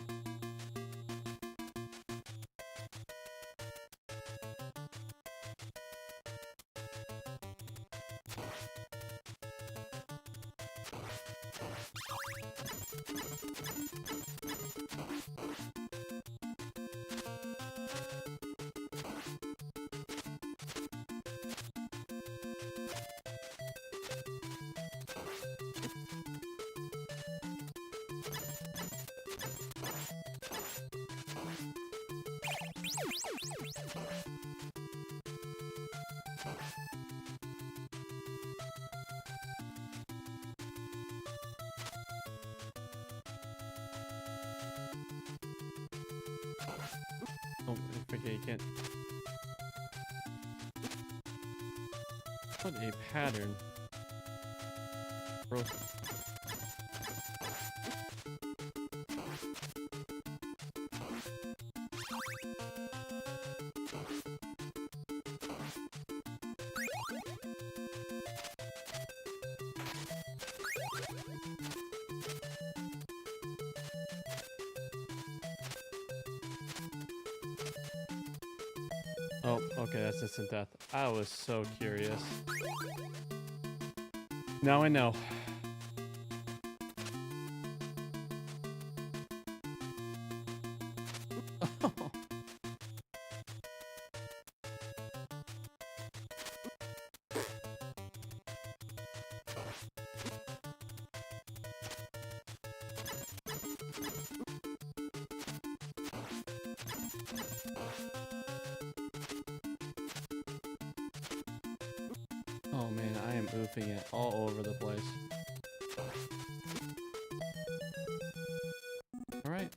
Okay, you can't. What a pattern. Broken. Oh, okay, that's instant death. I was so curious. Now I know. Oh man, I am oofing it all over the place. All right.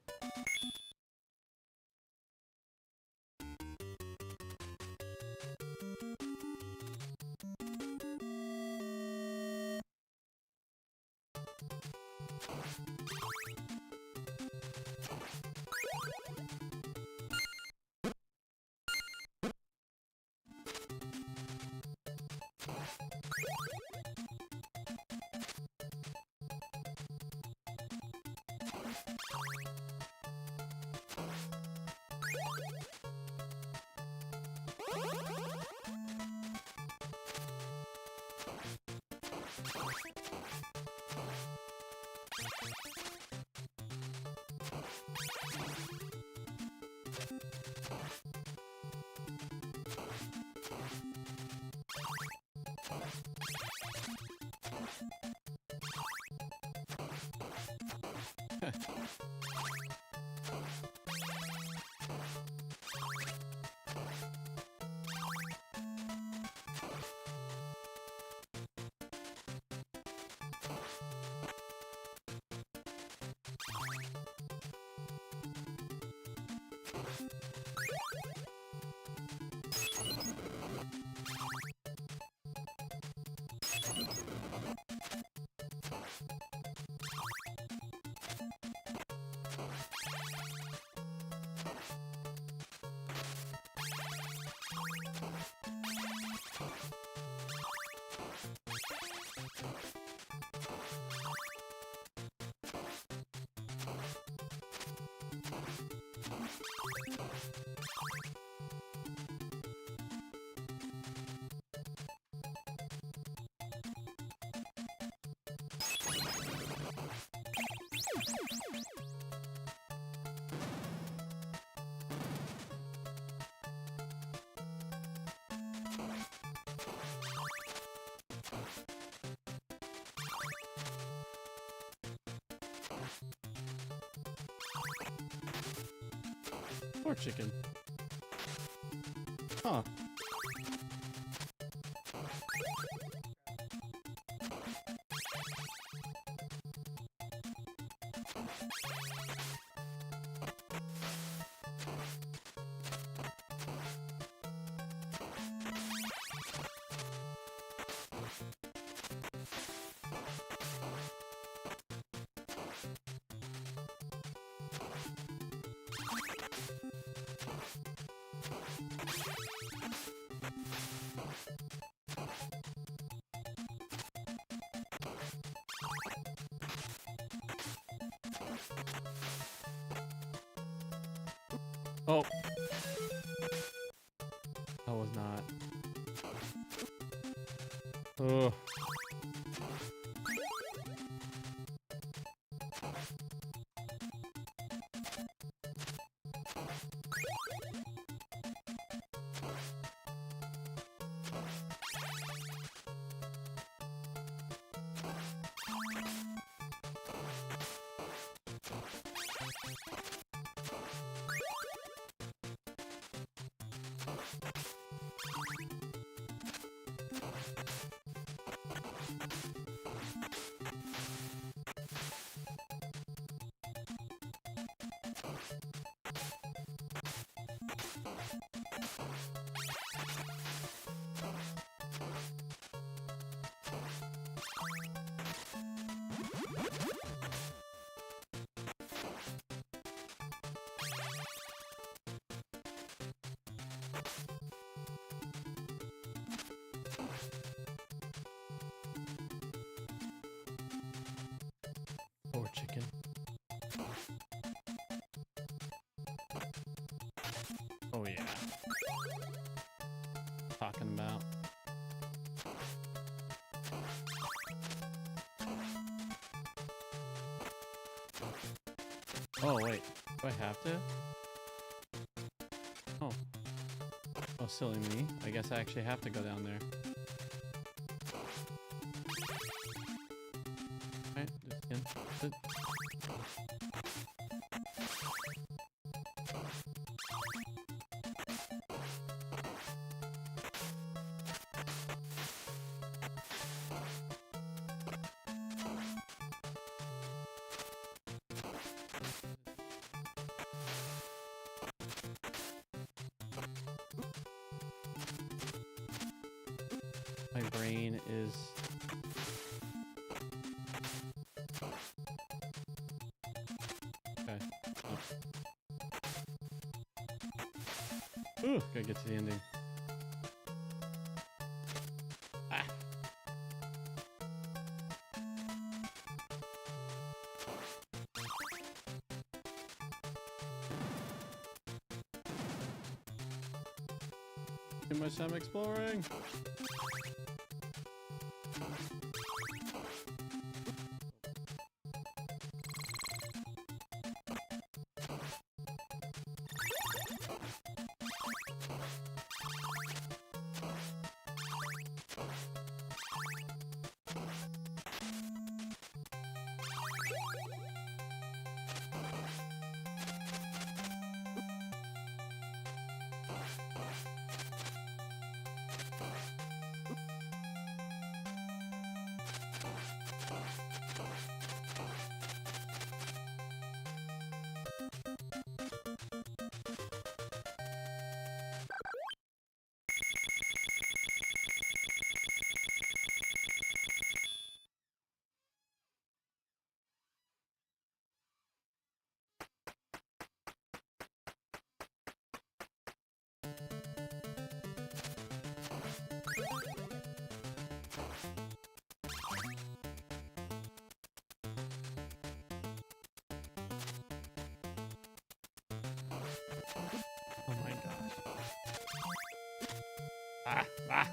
Poor chicken. Huh. Oh. I was not. Ugh. Poor chicken. Oh yeah. Talking about. Oh wait, do I have to? Oh. Oh, silly me. I guess I actually have to go down there. Alright, just again. My brain is... Okay. Oh. Ooh, gotta get to the ending. Ah. Too much time exploring. Oh my gosh. Ah, ah.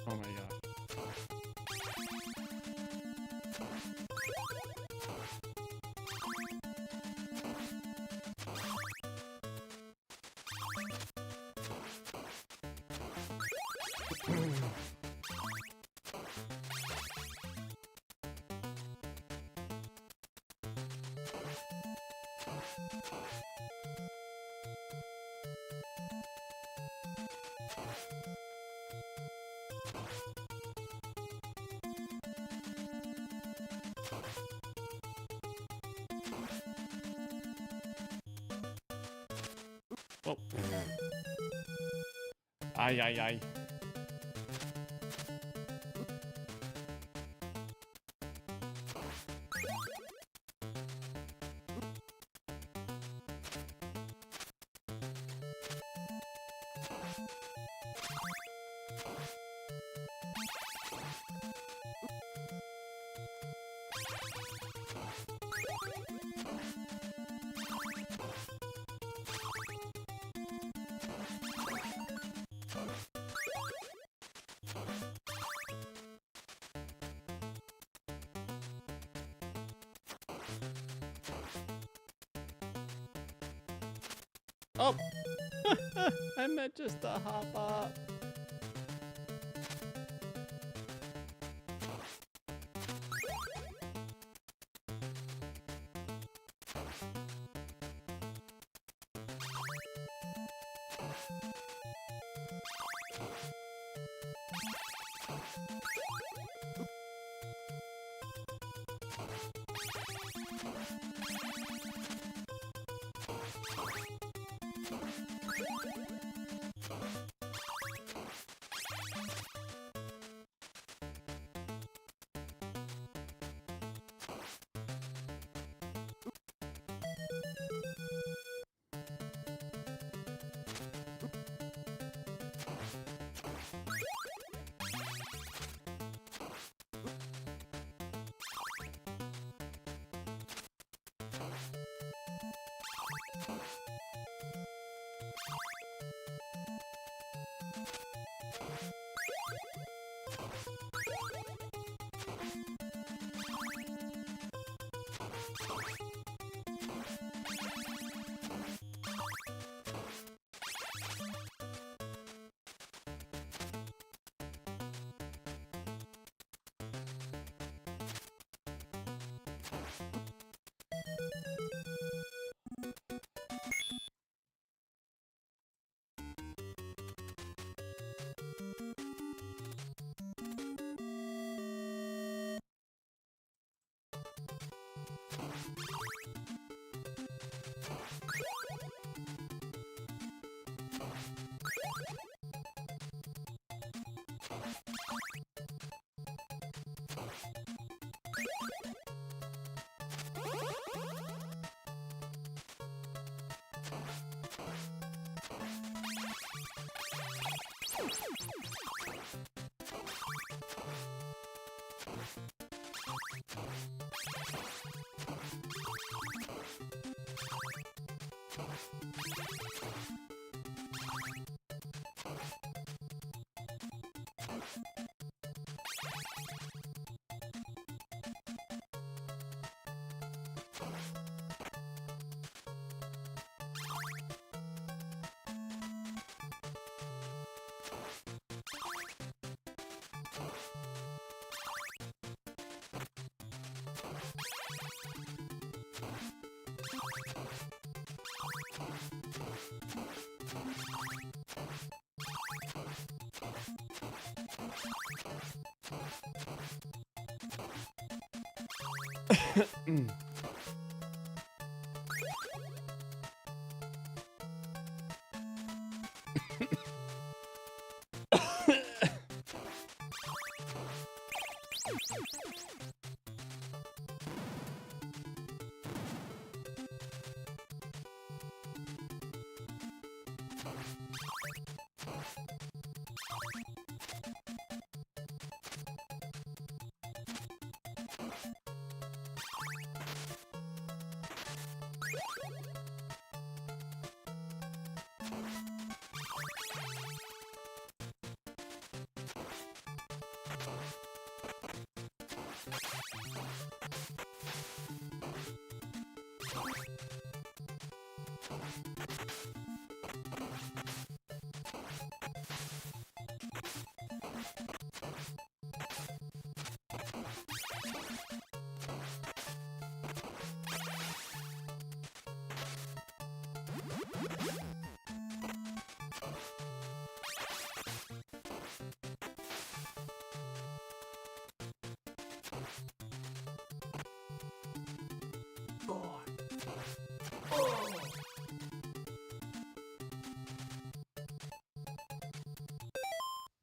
Oh my god. Oh. Ay, ay, ay. Oh! I meant just to hop up.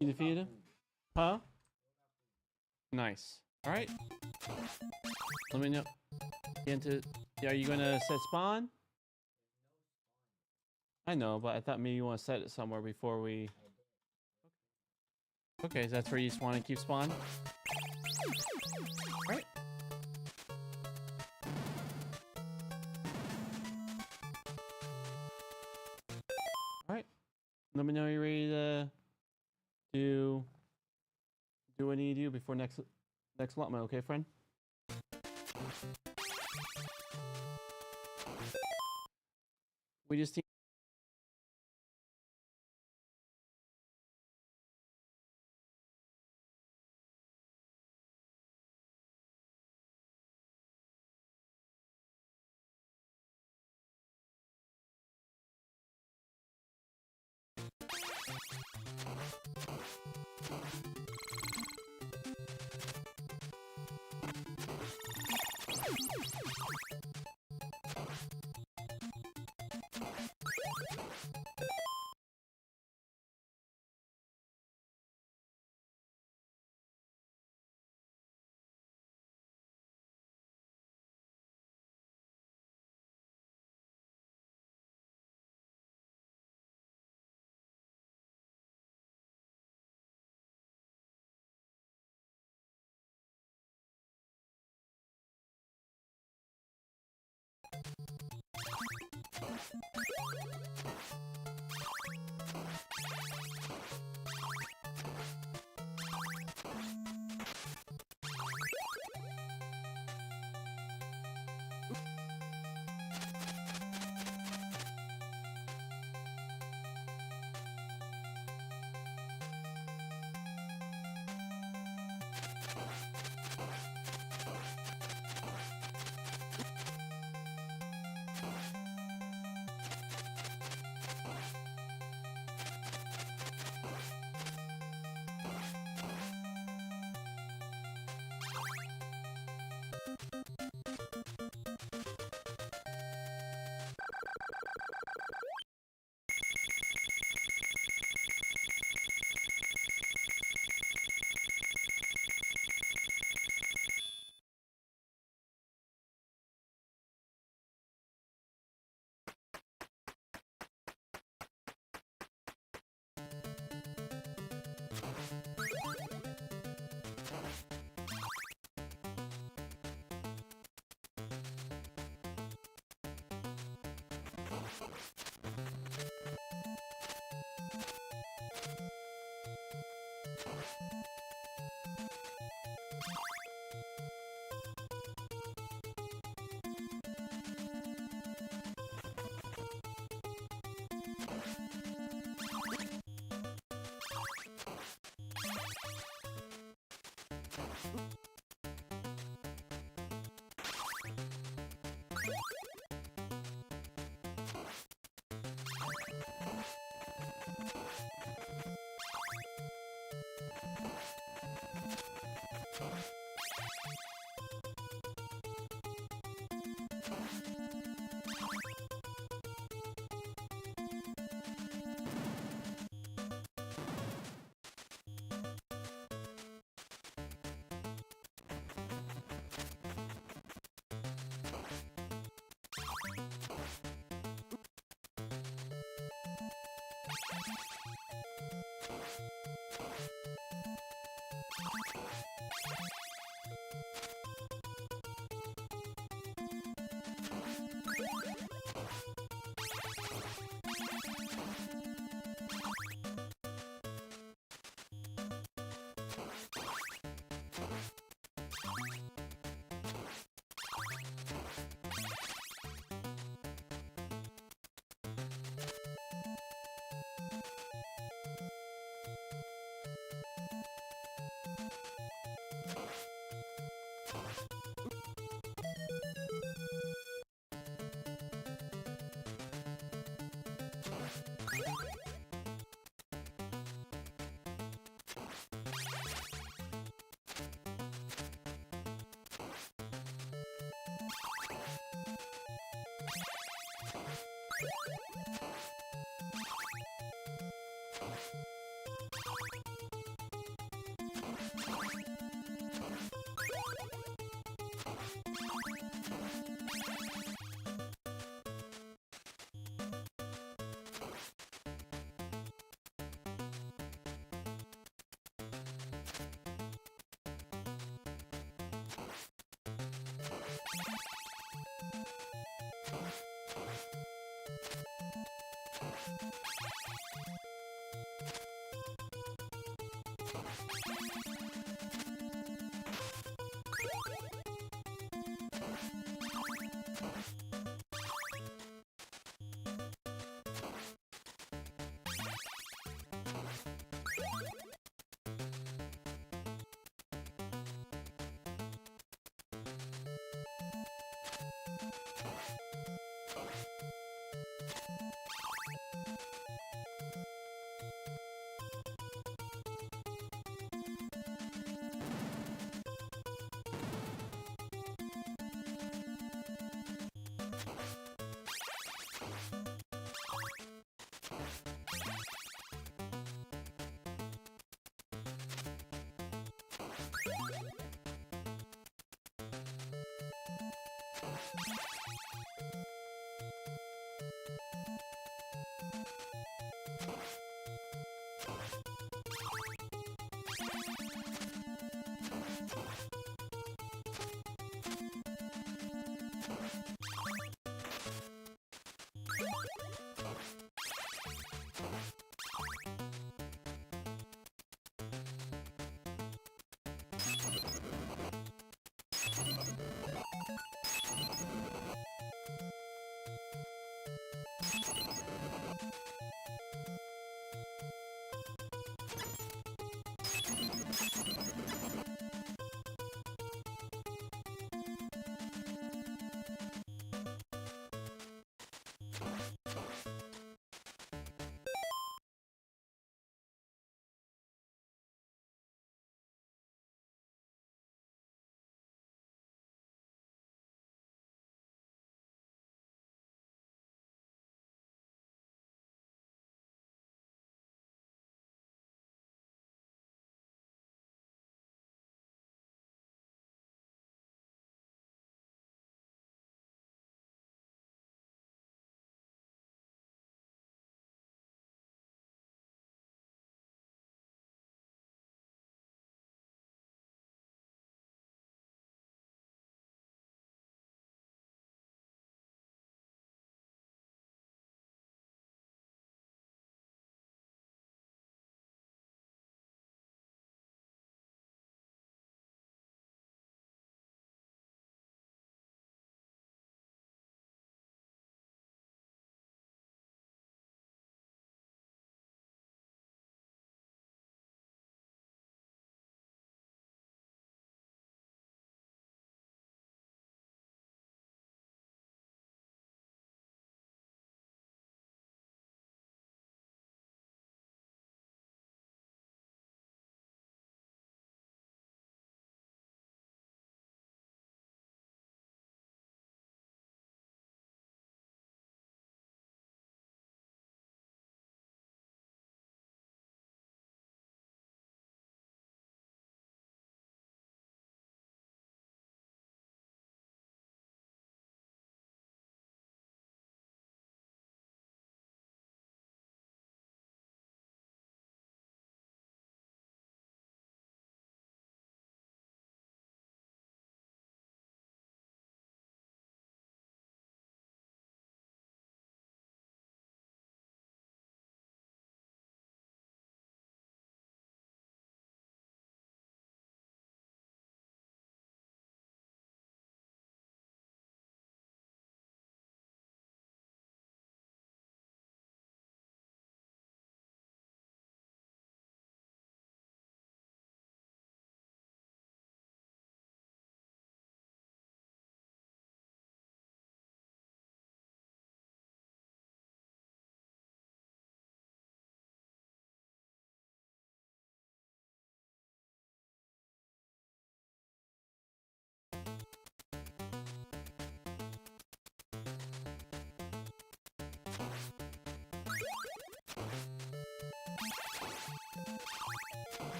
You defeated him? Huh? Nice. All right. Let me know. Get into. Yeah, are you gonna set spawn? I know, but I thought maybe you want to set it somewhere before we. Okay, so that's where you just want to keep spawn. All right. All right. Let me know you're ready to do what you need to do before next allotment, okay, friend? We just need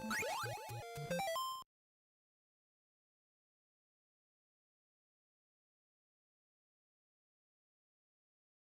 What?